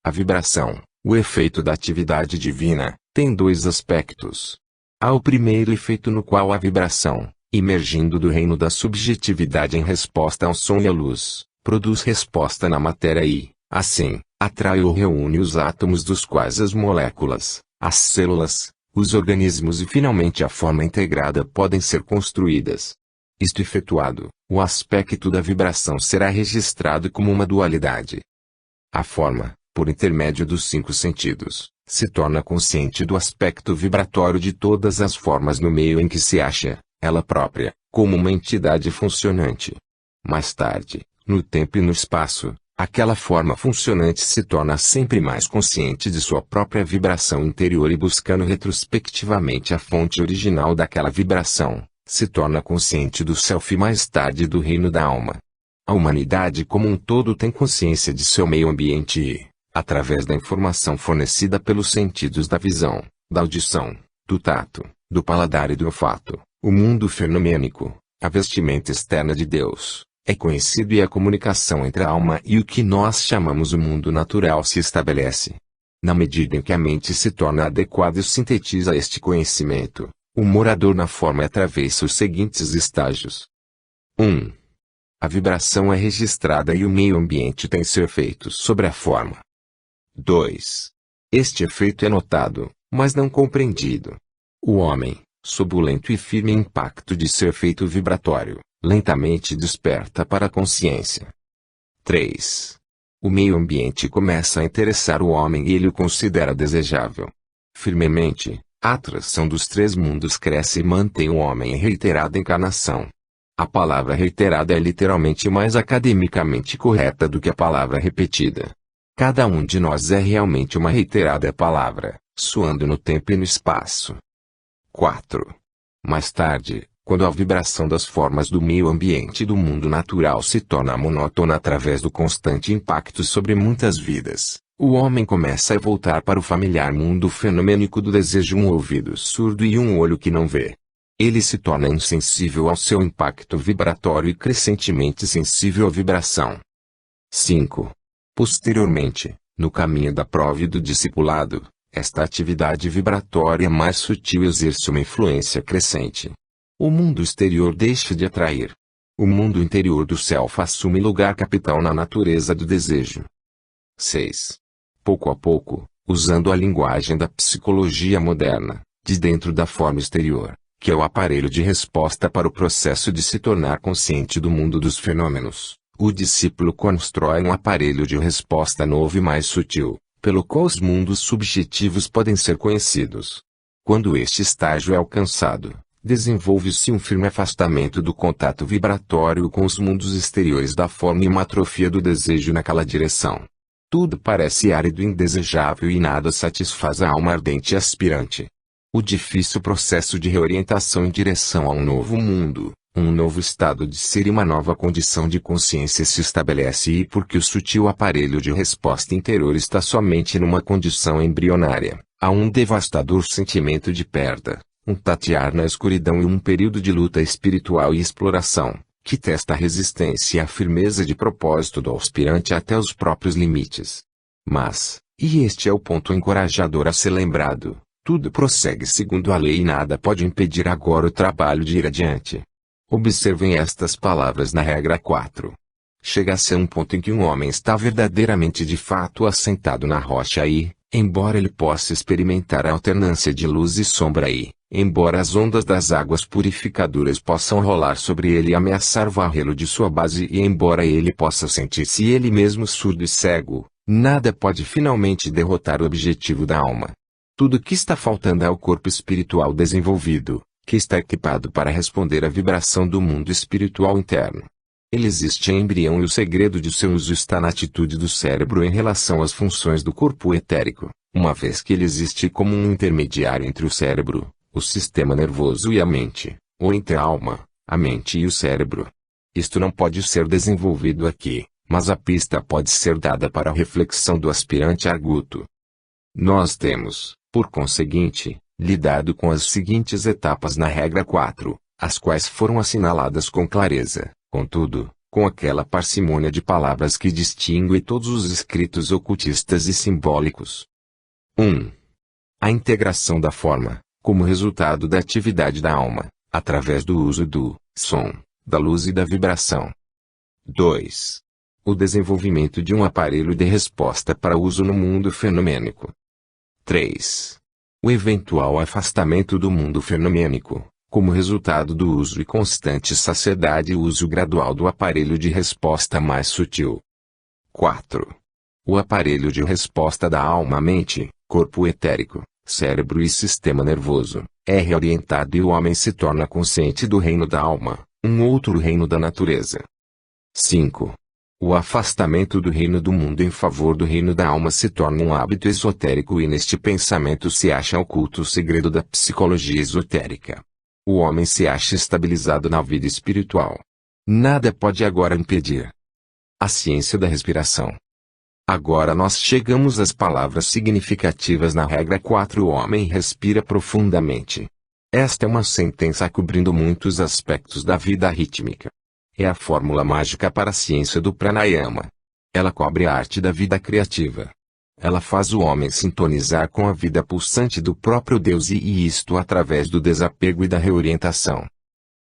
A vibração, o efeito da atividade divina, tem dois aspectos. Há o primeiro efeito no qual a vibração, emergindo do reino da subjetividade em resposta ao som e à luz, produz resposta na matéria e, assim, atrai ou reúne os átomos dos quais as moléculas, as células, os organismos e finalmente a forma integrada podem ser construídas. Isto efetuado, o aspecto da vibração será registrado como uma dualidade. A forma, por intermédio dos cinco sentidos, se torna consciente do aspecto vibratório de todas as formas no meio em que se acha, ela própria, como uma entidade funcionante. Mais tarde, no tempo e no espaço, aquela forma funcionante se torna sempre mais consciente de sua própria vibração interior e buscando retrospectivamente a fonte original daquela vibração, se torna consciente do self e mais tarde do reino da alma. A humanidade como um todo tem consciência de seu meio ambiente e, através da informação fornecida pelos sentidos da visão, da audição, do tato, do paladar e do olfato, o mundo fenomênico, a vestimenta externa de Deus, é conhecido e a comunicação entre a alma e o que nós chamamos o mundo natural se estabelece. Na medida em que a mente se torna adequada e sintetiza este conhecimento, o morador na forma atravessa os seguintes estágios. 1. A vibração é registrada e o meio ambiente tem seu efeito sobre a forma. 2. Este efeito é notado, mas não compreendido. O homem, sob o lento e firme impacto de seu efeito vibratório, lentamente desperta para a consciência. 3. O meio ambiente começa a interessar o homem e ele o considera desejável. Firmemente, a atração dos três mundos cresce e mantém o homem em reiterada encarnação. A palavra reiterada é literalmente mais academicamente correta do que a palavra repetida. Cada um de nós é realmente uma reiterada palavra, soando no tempo e no espaço. 4. Mais tarde, quando a vibração das formas do meio ambiente e do mundo natural se torna monótona através do constante impacto sobre muitas vidas, o homem começa a voltar para o familiar mundo fenomênico do desejo, um ouvido surdo e um olho que não vê. Ele se torna insensível ao seu impacto vibratório e crescentemente sensível à vibração. 5. Posteriormente, no caminho da prova e do discipulado, esta atividade vibratória mais sutil exerce uma influência crescente. O mundo exterior deixa de atrair. O mundo interior do self assume lugar capital na natureza do desejo. 6. Pouco a pouco, usando a linguagem da psicologia moderna, de dentro da forma exterior, que é o aparelho de resposta para o processo de se tornar consciente do mundo dos fenômenos. O discípulo constrói um aparelho de resposta novo e mais sutil, pelo qual os mundos subjetivos podem ser conhecidos. Quando este estágio é alcançado, desenvolve-se um firme afastamento do contato vibratório com os mundos exteriores da forma e uma atrofia do desejo naquela direção. Tudo parece árido e indesejável e nada satisfaz a alma ardente e aspirante. O difícil processo de reorientação em direção a um novo mundo, um novo estado de ser e uma nova condição de consciência se estabelece e porque o sutil aparelho de resposta interior está somente numa condição embrionária, há um devastador sentimento de perda, um tatear na escuridão e um período de luta espiritual e exploração, que testa a resistência e a firmeza de propósito do aspirante até os próprios limites. Mas, e este é o ponto encorajador a ser lembrado, tudo prossegue segundo a lei e nada pode impedir agora o trabalho de ir adiante. Observem estas palavras na regra 4. Chega-se a um ponto em que um homem está verdadeiramente de fato assentado na rocha e, embora ele possa experimentar a alternância de luz e sombra e, embora as ondas das águas purificadoras possam rolar sobre ele e ameaçar varrê-lo de sua base e embora ele possa sentir-se ele mesmo surdo e cego, nada pode finalmente derrotar o objetivo da alma. Tudo que está faltando é o corpo espiritual desenvolvido, que está equipado para responder à vibração do mundo espiritual interno. Ele existe em embrião e o segredo de seu uso está na atitude do cérebro em relação às funções do corpo etérico, uma vez que ele existe como um intermediário entre o cérebro, o sistema nervoso e a mente, ou entre a alma, a mente e o cérebro. Isto não pode ser desenvolvido aqui, mas a pista pode ser dada para a reflexão do aspirante arguto. Nós temos, por conseguinte, lidado com as seguintes etapas na regra 4, as quais foram assinaladas com clareza, contudo, com aquela parcimônia de palavras que distingue todos os escritos ocultistas e simbólicos. 1. A integração da forma, como resultado da atividade da alma, através do uso do som, da luz e da vibração. 2. O desenvolvimento de um aparelho de resposta para uso no mundo fenomênico. 3. O eventual afastamento do mundo fenomênico, como resultado do uso e constante saciedade e uso gradual do aparelho de resposta mais sutil. 4. O aparelho de resposta da alma-mente, corpo etérico, cérebro e sistema nervoso, é reorientado e o homem se torna consciente do reino da alma, um outro reino da natureza. 5. O afastamento do reino do mundo em favor do reino da alma se torna um hábito esotérico e neste pensamento se acha oculto o segredo da psicologia esotérica. O homem se acha estabilizado na vida espiritual. Nada pode agora impedir. A ciência da respiração. Agora nós chegamos às palavras significativas na regra 4. O homem respira profundamente. Esta é uma sentença cobrindo muitos aspectos da vida rítmica. É a fórmula mágica para a ciência do pranayama. Ela cobre a arte da vida criativa. Ela faz o homem sintonizar com a vida pulsante do próprio Deus e isto através do desapego e da reorientação.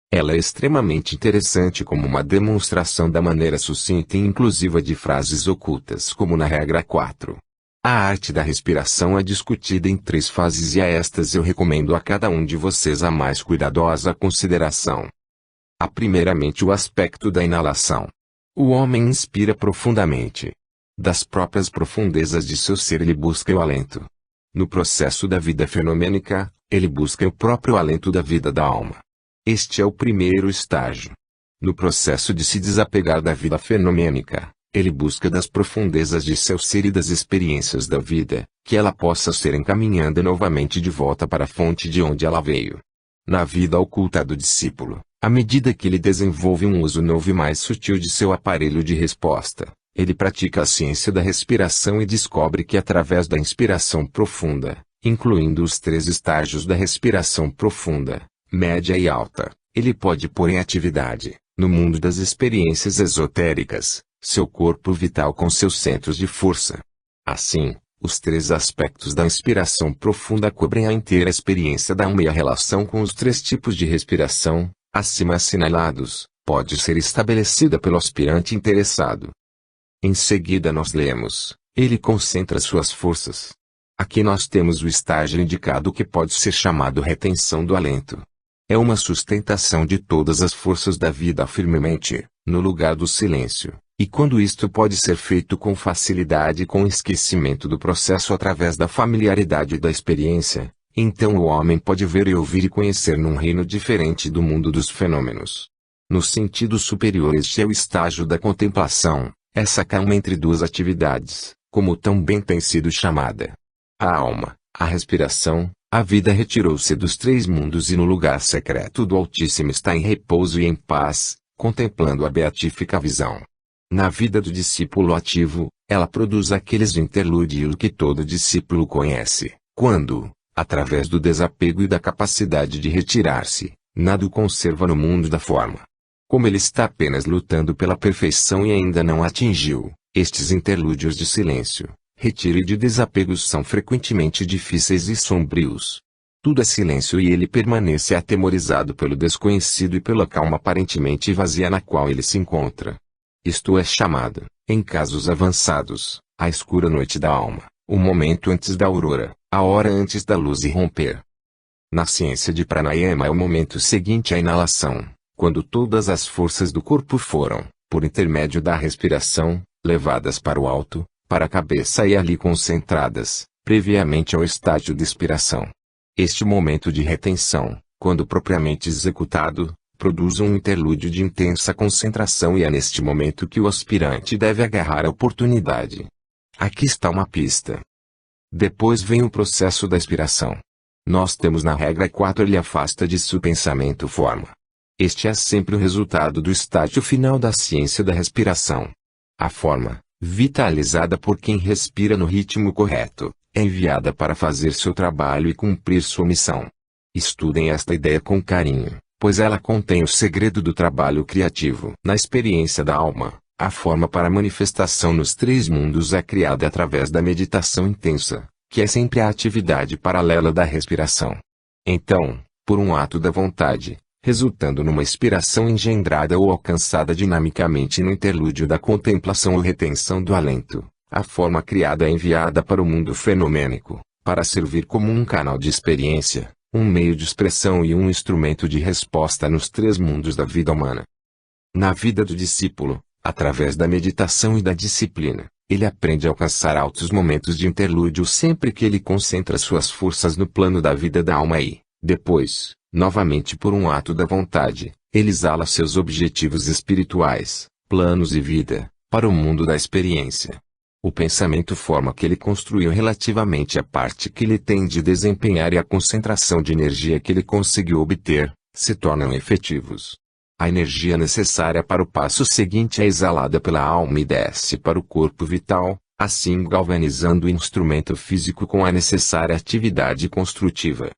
Ela é extremamente interessante como uma demonstração da maneira sucinta e inclusiva de frases ocultas como na regra 4. A arte da respiração é discutida em 3 fases e a estas eu recomendo a cada um de vocês a mais cuidadosa consideração. Há primeiramente o aspecto da inalação. O homem inspira profundamente. Das próprias profundezas de seu ser ele busca o alento. No processo da vida fenomênica, ele busca o próprio alento da vida da alma. Este é o primeiro estágio. No processo de se desapegar da vida fenomênica, ele busca das profundezas de seu ser e das experiências da vida, que ela possa ser encaminhada novamente de volta para a fonte de onde ela veio. Na vida oculta do discípulo, à medida que ele desenvolve um uso novo e mais sutil de seu aparelho de resposta, ele pratica a ciência da respiração e descobre que através da inspiração profunda, incluindo os 3 estágios da respiração profunda, média e alta, ele pode pôr em atividade, no mundo das experiências esotéricas, seu corpo vital com seus centros de força. Assim, os 3 aspectos da inspiração profunda cobrem a inteira experiência da alma e a relação com os 3 tipos de respiração, acima assinalados, pode ser estabelecida pelo aspirante interessado. Em seguida nós lemos, ele concentra suas forças. Aqui nós temos o estágio indicado que pode ser chamado retenção do alento. É uma sustentação de todas as forças da vida firmemente, no lugar do silêncio, e quando isto pode ser feito com facilidade e com esquecimento do processo através da familiaridade da experiência, então o homem pode ver e ouvir e conhecer num reino diferente do mundo dos fenômenos. No sentido superior, este é o estágio da contemplação, essa calma entre duas atividades, como tão bem tem sido chamada. A alma, a respiração, a vida retirou-se dos três mundos e no lugar secreto do Altíssimo está em repouso e em paz, contemplando a beatífica visão. Na vida do discípulo ativo, ela produz aqueles interlúdios que todo discípulo conhece, quando, através do desapego e da capacidade de retirar-se, nada o conserva no mundo da forma. Como ele está apenas lutando pela perfeição e ainda não atingiu, estes interlúdios de silêncio, retiro e de desapegos são frequentemente difíceis e sombrios. Tudo é silêncio e ele permanece atemorizado pelo desconhecido e pela calma aparentemente vazia na qual ele se encontra. Isto é chamado, em casos avançados, a escura noite da alma, o momento antes da aurora, a hora antes da luz irromper. Na ciência de pranayama é o momento seguinte à inalação, quando todas as forças do corpo foram, por intermédio da respiração, levadas para o alto, para a cabeça e ali concentradas, previamente ao estágio de expiração. Este momento de retenção, quando propriamente executado, produz um interlúdio de intensa concentração e é neste momento que o aspirante deve agarrar a oportunidade. Aqui está uma pista. Depois vem o processo da expiração. Nós temos na regra 4 ele afasta de si o pensamento forma. Este é sempre o resultado do estágio final da ciência da respiração. A forma, vitalizada por quem respira no ritmo correto, é enviada para fazer seu trabalho e cumprir sua missão. Estudem esta ideia com carinho, pois ela contém o segredo do trabalho criativo. Na experiência da alma, a forma para manifestação nos três mundos é criada através da meditação intensa, que é sempre a atividade paralela da respiração. Então, por um ato da vontade, resultando numa inspiração engendrada ou alcançada dinamicamente no interlúdio da contemplação ou retenção do alento, a forma criada é enviada para o mundo fenomênico, para servir como um canal de experiência, um meio de expressão e um instrumento de resposta nos três mundos da vida humana. Na vida do discípulo, através da meditação e da disciplina, ele aprende a alcançar altos momentos de interlúdio sempre que ele concentra suas forças no plano da vida da alma e, depois, novamente por um ato da vontade, ele exala seus objetivos espirituais, planos e vida, para o mundo da experiência. O pensamento forma que ele construiu relativamente à parte que ele tem de desempenhar e a concentração de energia que ele conseguiu obter, se tornam efetivos. A energia necessária para o passo seguinte é exalada pela alma e desce para o corpo vital, assim galvanizando o instrumento físico com a necessária atividade construtiva.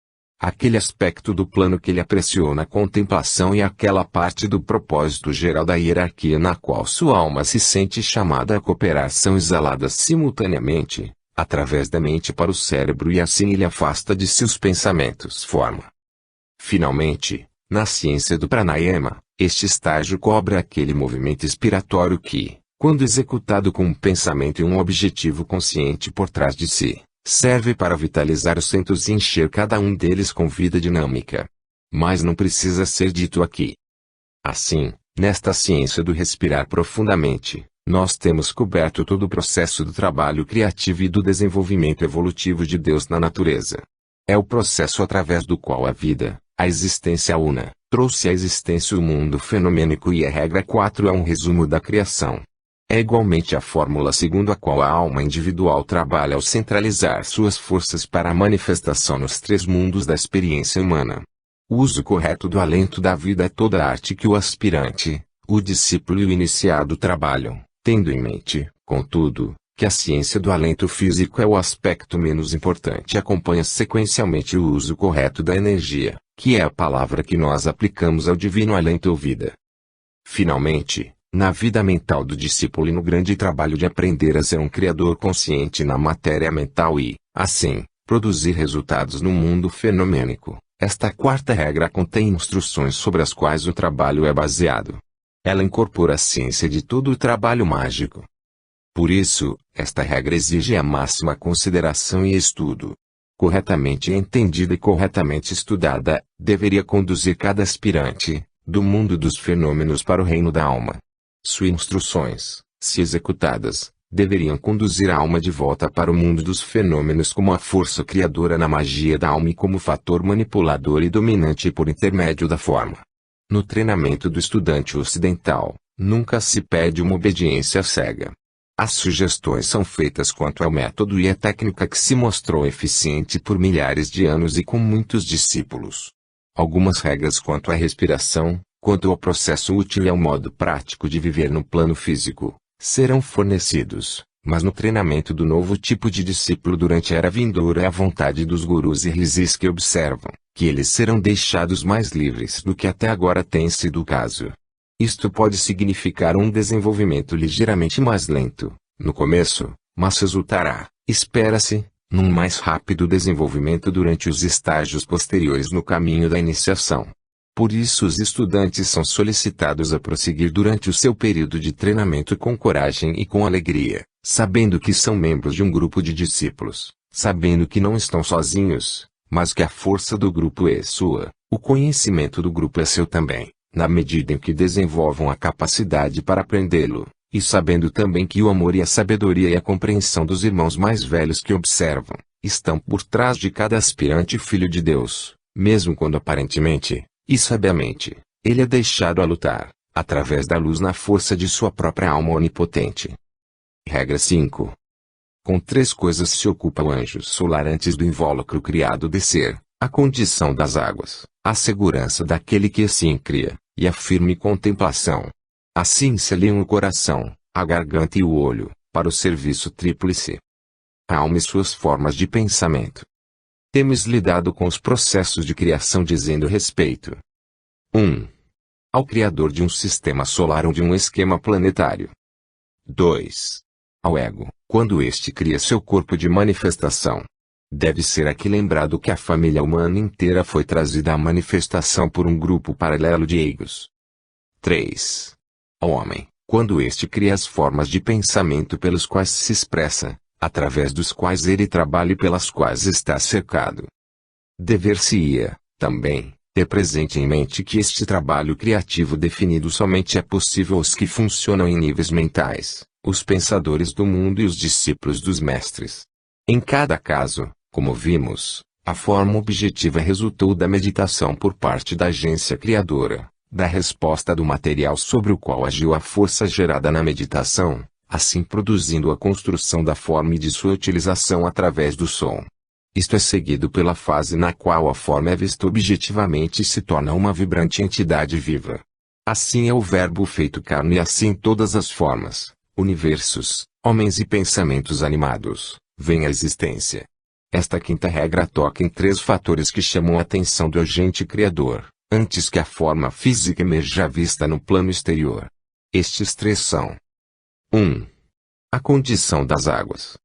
Aquele aspecto do plano que ele apreciou na contemplação e aquela parte do propósito geral da hierarquia na qual sua alma se sente chamada a cooperar são exaladas simultaneamente, através da mente para o cérebro e assim ele afasta de si os pensamentos forma. Finalmente, na ciência do pranayama, este estágio cobra aquele movimento expiratório que, quando executado com um pensamento e um objetivo consciente por trás de si, serve para vitalizar os centros e encher cada um deles com vida dinâmica. Mas não precisa ser dito aqui. Assim, nesta ciência do respirar profundamente, nós temos coberto todo o processo do trabalho criativo e do desenvolvimento evolutivo de Deus na natureza. É o processo através do qual a vida, a existência una, trouxe à existência o mundo fenomênico e a regra 4 é um resumo da criação. É igualmente a fórmula segundo a qual a alma individual trabalha ao centralizar suas forças para a manifestação nos três mundos da experiência humana. O uso correto do alento da vida é toda a arte que o aspirante, o discípulo e o iniciado trabalham, tendo em mente, contudo, que a ciência do alento físico é o aspecto menos importante e acompanha sequencialmente o uso correto da energia, que é a palavra que nós aplicamos ao divino alento ou vida. Finalmente, na vida mental do discípulo e no grande trabalho de aprender a ser um criador consciente na matéria mental e, assim, produzir resultados no mundo fenomênico, esta quarta regra contém instruções sobre as quais o trabalho é baseado. Ela incorpora a ciência de todo o trabalho mágico. Por isso, esta regra exige a máxima consideração e estudo. Corretamente entendida e corretamente estudada, deveria conduzir cada aspirante, do mundo dos fenômenos para o reino da alma. Suas instruções, se executadas, deveriam conduzir a alma de volta para o mundo dos fenômenos como a força criadora na magia da alma e como fator manipulador e dominante por intermédio da forma. No treinamento do estudante ocidental, nunca se pede uma obediência cega. As sugestões são feitas quanto ao método e à técnica que se mostrou eficiente por milhares de anos e com muitos discípulos. Algumas regras quanto à respiração, quanto ao processo útil e ao modo prático de viver no plano físico, serão fornecidos, mas no treinamento do novo tipo de discípulo durante a era vindoura é a vontade dos gurus e rizis que observam, que eles serão deixados mais livres do que até agora tem sido o caso. Isto pode significar um desenvolvimento ligeiramente mais lento, no começo, mas resultará, espera-se, num mais rápido desenvolvimento durante os estágios posteriores no caminho da iniciação. Por isso os estudantes são solicitados a prosseguir durante o seu período de treinamento com coragem e com alegria, sabendo que são membros de um grupo de discípulos, sabendo que não estão sozinhos, mas que a força do grupo é sua, o conhecimento do grupo é seu também, na medida em que desenvolvam a capacidade para aprendê-lo, e sabendo também que o amor e a sabedoria e a compreensão dos irmãos mais velhos que observam, estão por trás de cada aspirante filho de Deus, mesmo quando aparentemente, e sabiamente, ele é deixado a lutar, através da luz na força de sua própria alma onipotente. Regra 5. Com 3 coisas se ocupa o anjo solar antes do invólucro criado descer: a condição das águas, a segurança daquele que assim cria, e a firme contemplação. Assim se aliam o coração, a garganta e o olho, para o serviço tríplice. A alma e suas formas de pensamento. Temos lidado com os processos de criação dizendo respeito 1. Ao criador de um sistema solar ou de um esquema planetário. 2. Ao ego, quando este cria seu corpo de manifestação. Deve ser aqui lembrado que a família humana inteira foi trazida à manifestação por um grupo paralelo de egos. 3. Ao homem, quando este cria as formas de pensamento pelos quais se expressa, através dos quais ele trabalha e pelas quais está cercado. Dever-se-ia, também, ter presente em mente que este trabalho criativo definido somente é possível aos que funcionam em níveis mentais, os pensadores do mundo e os discípulos dos mestres. Em cada caso, como vimos, a forma objetiva resultou da meditação por parte da agência criadora, da resposta do material sobre o qual agiu a força gerada na meditação, assim produzindo a construção da forma e de sua utilização através do som. Isto é seguido pela fase na qual a forma é vista objetivamente e se torna uma vibrante entidade viva. Assim é o Verbo feito carne e assim todas as formas, universos, homens e pensamentos animados, vêm à existência. Esta quinta regra toca em 3 fatores que chamam a atenção do agente criador, antes que a forma física emerja à vista no plano exterior. Estes 3 são: 1. A condição das águas.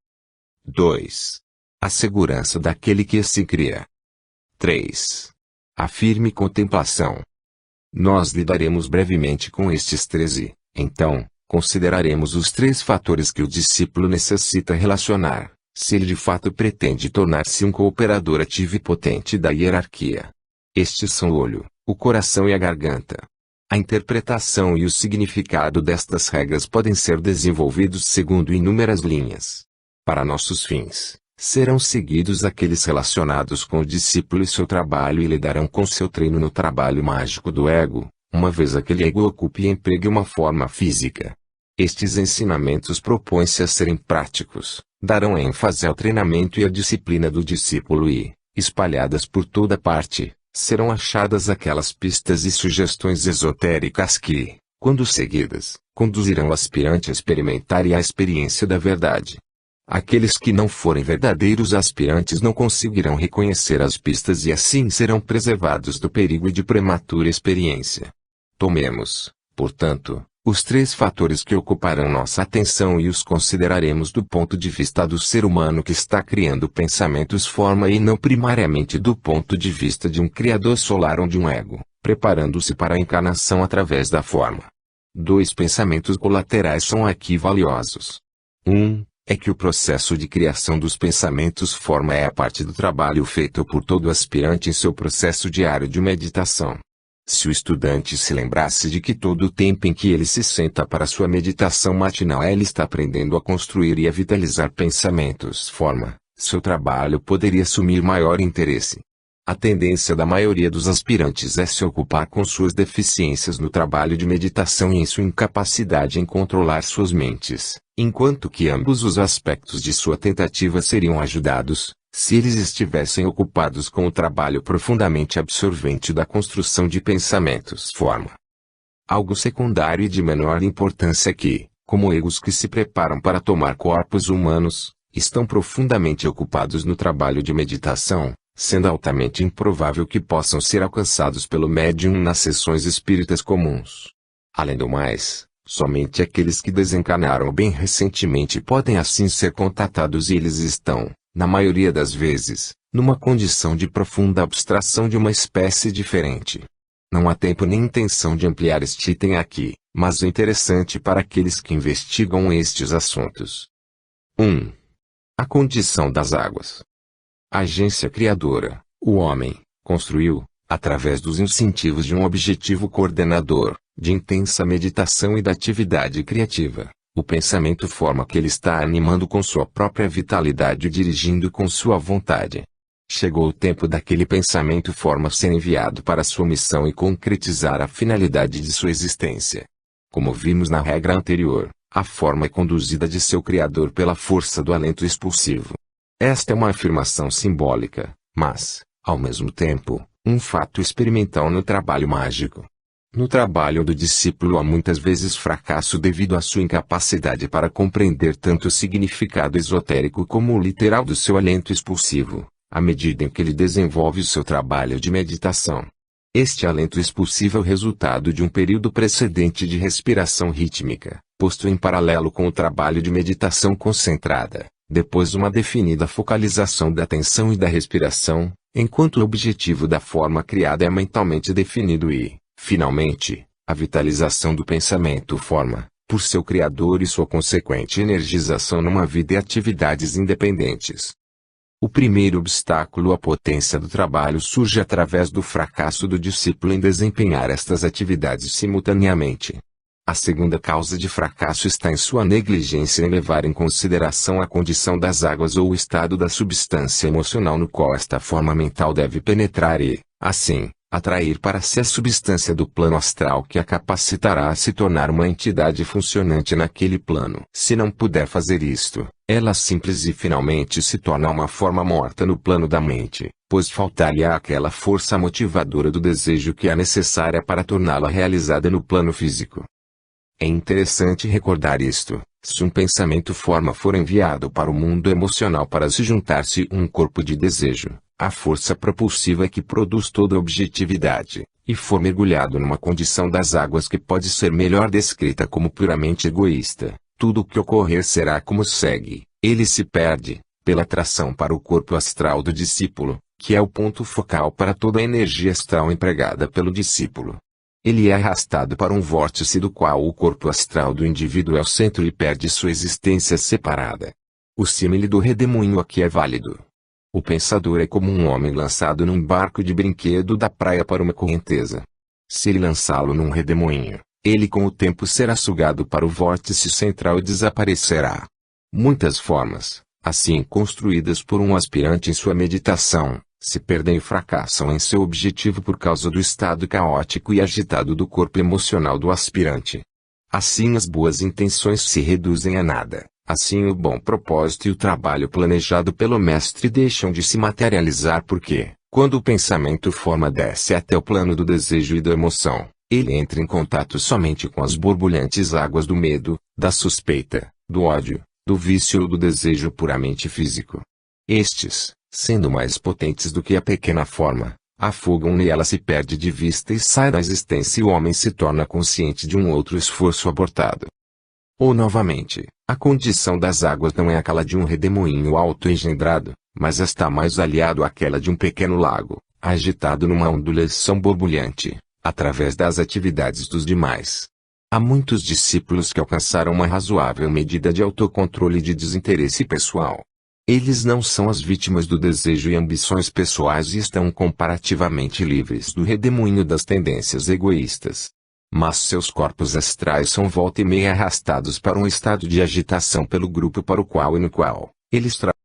2. A segurança daquele que se cria. 3. A firme contemplação. Nós lidaremos brevemente com estes 3 e, então, consideraremos os 3 fatores que o discípulo necessita relacionar, se ele de fato pretende tornar-se um cooperador ativo e potente da hierarquia. Estes são o olho, o coração e a garganta. A interpretação e o significado destas regras podem ser desenvolvidos segundo inúmeras linhas. Para nossos fins, serão seguidos aqueles relacionados com o discípulo e seu trabalho e lidarão com seu treino no trabalho mágico do ego, uma vez aquele ego ocupe e empregue uma forma física. Estes ensinamentos propõem-se a serem práticos, darão ênfase ao treinamento e à disciplina do discípulo e, espalhadas por toda parte, serão achadas aquelas pistas e sugestões esotéricas que, quando seguidas, conduzirão o aspirante a experimentar e à experiência da verdade. Aqueles que não forem verdadeiros aspirantes não conseguirão reconhecer as pistas e assim serão preservados do perigo de prematura experiência. Tomemos, portanto, os 3 fatores que ocuparão nossa atenção e os consideraremos do ponto de vista do ser humano que está criando pensamentos forma e não primariamente do ponto de vista de um criador solar ou de um ego, preparando-se para a encarnação através da forma. 2 pensamentos colaterais são aqui valiosos. É que o processo de criação dos pensamentos forma é a parte do trabalho feito por todo aspirante em seu processo diário de meditação. Se o estudante se lembrasse de que todo o tempo em que ele se senta para sua meditação matinal ele está aprendendo a construir e a vitalizar pensamentos forma, seu trabalho poderia assumir maior interesse. A tendência da maioria dos aspirantes é se ocupar com suas deficiências no trabalho de meditação e em sua incapacidade em controlar suas mentes, enquanto que ambos os aspectos de sua tentativa seriam ajudados, se eles estivessem ocupados com o trabalho profundamente absorvente da construção de pensamentos forma. Algo secundário e de menor importância é que, como egos que se preparam para tomar corpos humanos, estão profundamente ocupados no trabalho de meditação, sendo altamente improvável que possam ser alcançados pelo médium nas sessões espíritas comuns. Além do mais, somente aqueles que desencarnaram bem recentemente podem assim ser contatados e eles estão, na maioria das vezes, numa condição de profunda abstração de uma espécie diferente. Não há tempo nem intenção de ampliar este item aqui, mas o interessante para aqueles que investigam estes assuntos. 1. A condição das águas. A agência criadora, o homem, construiu, através dos incentivos de um objetivo coordenador, de intensa meditação e da atividade criativa, o pensamento forma que ele está animando com sua própria vitalidade e dirigindo com sua vontade. Chegou o tempo daquele pensamento forma ser enviado para sua missão e concretizar a finalidade de sua existência. Como vimos na regra anterior, a forma é conduzida de seu criador pela força do alento expulsivo. Esta é uma afirmação simbólica, mas, ao mesmo tempo, um fato experimental no trabalho mágico. No trabalho do discípulo há muitas vezes fracasso devido à sua incapacidade para compreender tanto o significado esotérico como o literal do seu alento expulsivo, à medida em que ele desenvolve o seu trabalho de meditação. Este alento expulsivo é o resultado de um período precedente de respiração rítmica, posto em paralelo com o trabalho de meditação concentrada. Depois uma definida focalização da atenção e da respiração, enquanto o objetivo da forma criada é mentalmente definido e, finalmente, a vitalização do pensamento forma, por seu criador e sua consequente energização numa vida e atividades independentes. O primeiro obstáculo à potência do trabalho surge através do fracasso do discípulo em desempenhar estas atividades simultaneamente. A segunda causa de fracasso está em sua negligência em levar em consideração a condição das águas ou o estado da substância emocional no qual esta forma mental deve penetrar e, assim, atrair para si a substância do plano astral que a capacitará a se tornar uma entidade funcionante naquele plano. Se não puder fazer isto, ela simples e finalmente se torna uma forma morta no plano da mente, pois faltar-lhe-á aquela força motivadora do desejo que é necessária para torná-la realizada no plano físico. É interessante recordar isto: se um pensamento forma for enviado para o mundo emocional para se juntar-se um corpo de desejo, a força propulsiva é que produz toda a objetividade, e for mergulhado numa condição das águas que pode ser melhor descrita como puramente egoísta, tudo o que ocorrer será como segue: ele se perde, pela atração para o corpo astral do discípulo, que é o ponto focal para toda a energia astral empregada pelo discípulo. Ele é arrastado para um vórtice do qual o corpo astral do indivíduo é o centro e perde sua existência separada. O símile do redemoinho aqui é válido. O pensador é como um homem lançado num barco de brinquedo da praia para uma correnteza. Se ele lançá-lo num redemoinho, ele com o tempo será sugado para o vórtice central e desaparecerá. Muitas formas, assim construídas por um aspirante em sua meditação, se perdem e fracassam em seu objetivo por causa do estado caótico e agitado do corpo emocional do aspirante. Assim as boas intenções se reduzem a nada, assim o bom propósito e o trabalho planejado pelo mestre deixam de se materializar porque, quando o pensamento forma desce até o plano do desejo e da emoção, ele entra em contato somente com as borbulhantes águas do medo, da suspeita, do ódio, do vício ou do desejo puramente físico. Estes, sendo mais potentes do que a pequena forma, afogam-na e ela se perde de vista e sai da existência e o homem se torna consciente de um outro esforço abortado. Ou novamente, a condição das águas não é aquela de um redemoinho auto-engendrado, mas está mais aliado àquela de um pequeno lago, agitado numa ondulação borbulhante, através das atividades dos demais. Há muitos discípulos que alcançaram uma razoável medida de autocontrole e de desinteresse pessoal. Eles não são as vítimas do desejo e ambições pessoais e estão comparativamente livres do redemoinho das tendências egoístas. Mas seus corpos astrais são volta e meia arrastados para um estado de agitação pelo grupo para o qual e no qual eles trabalham.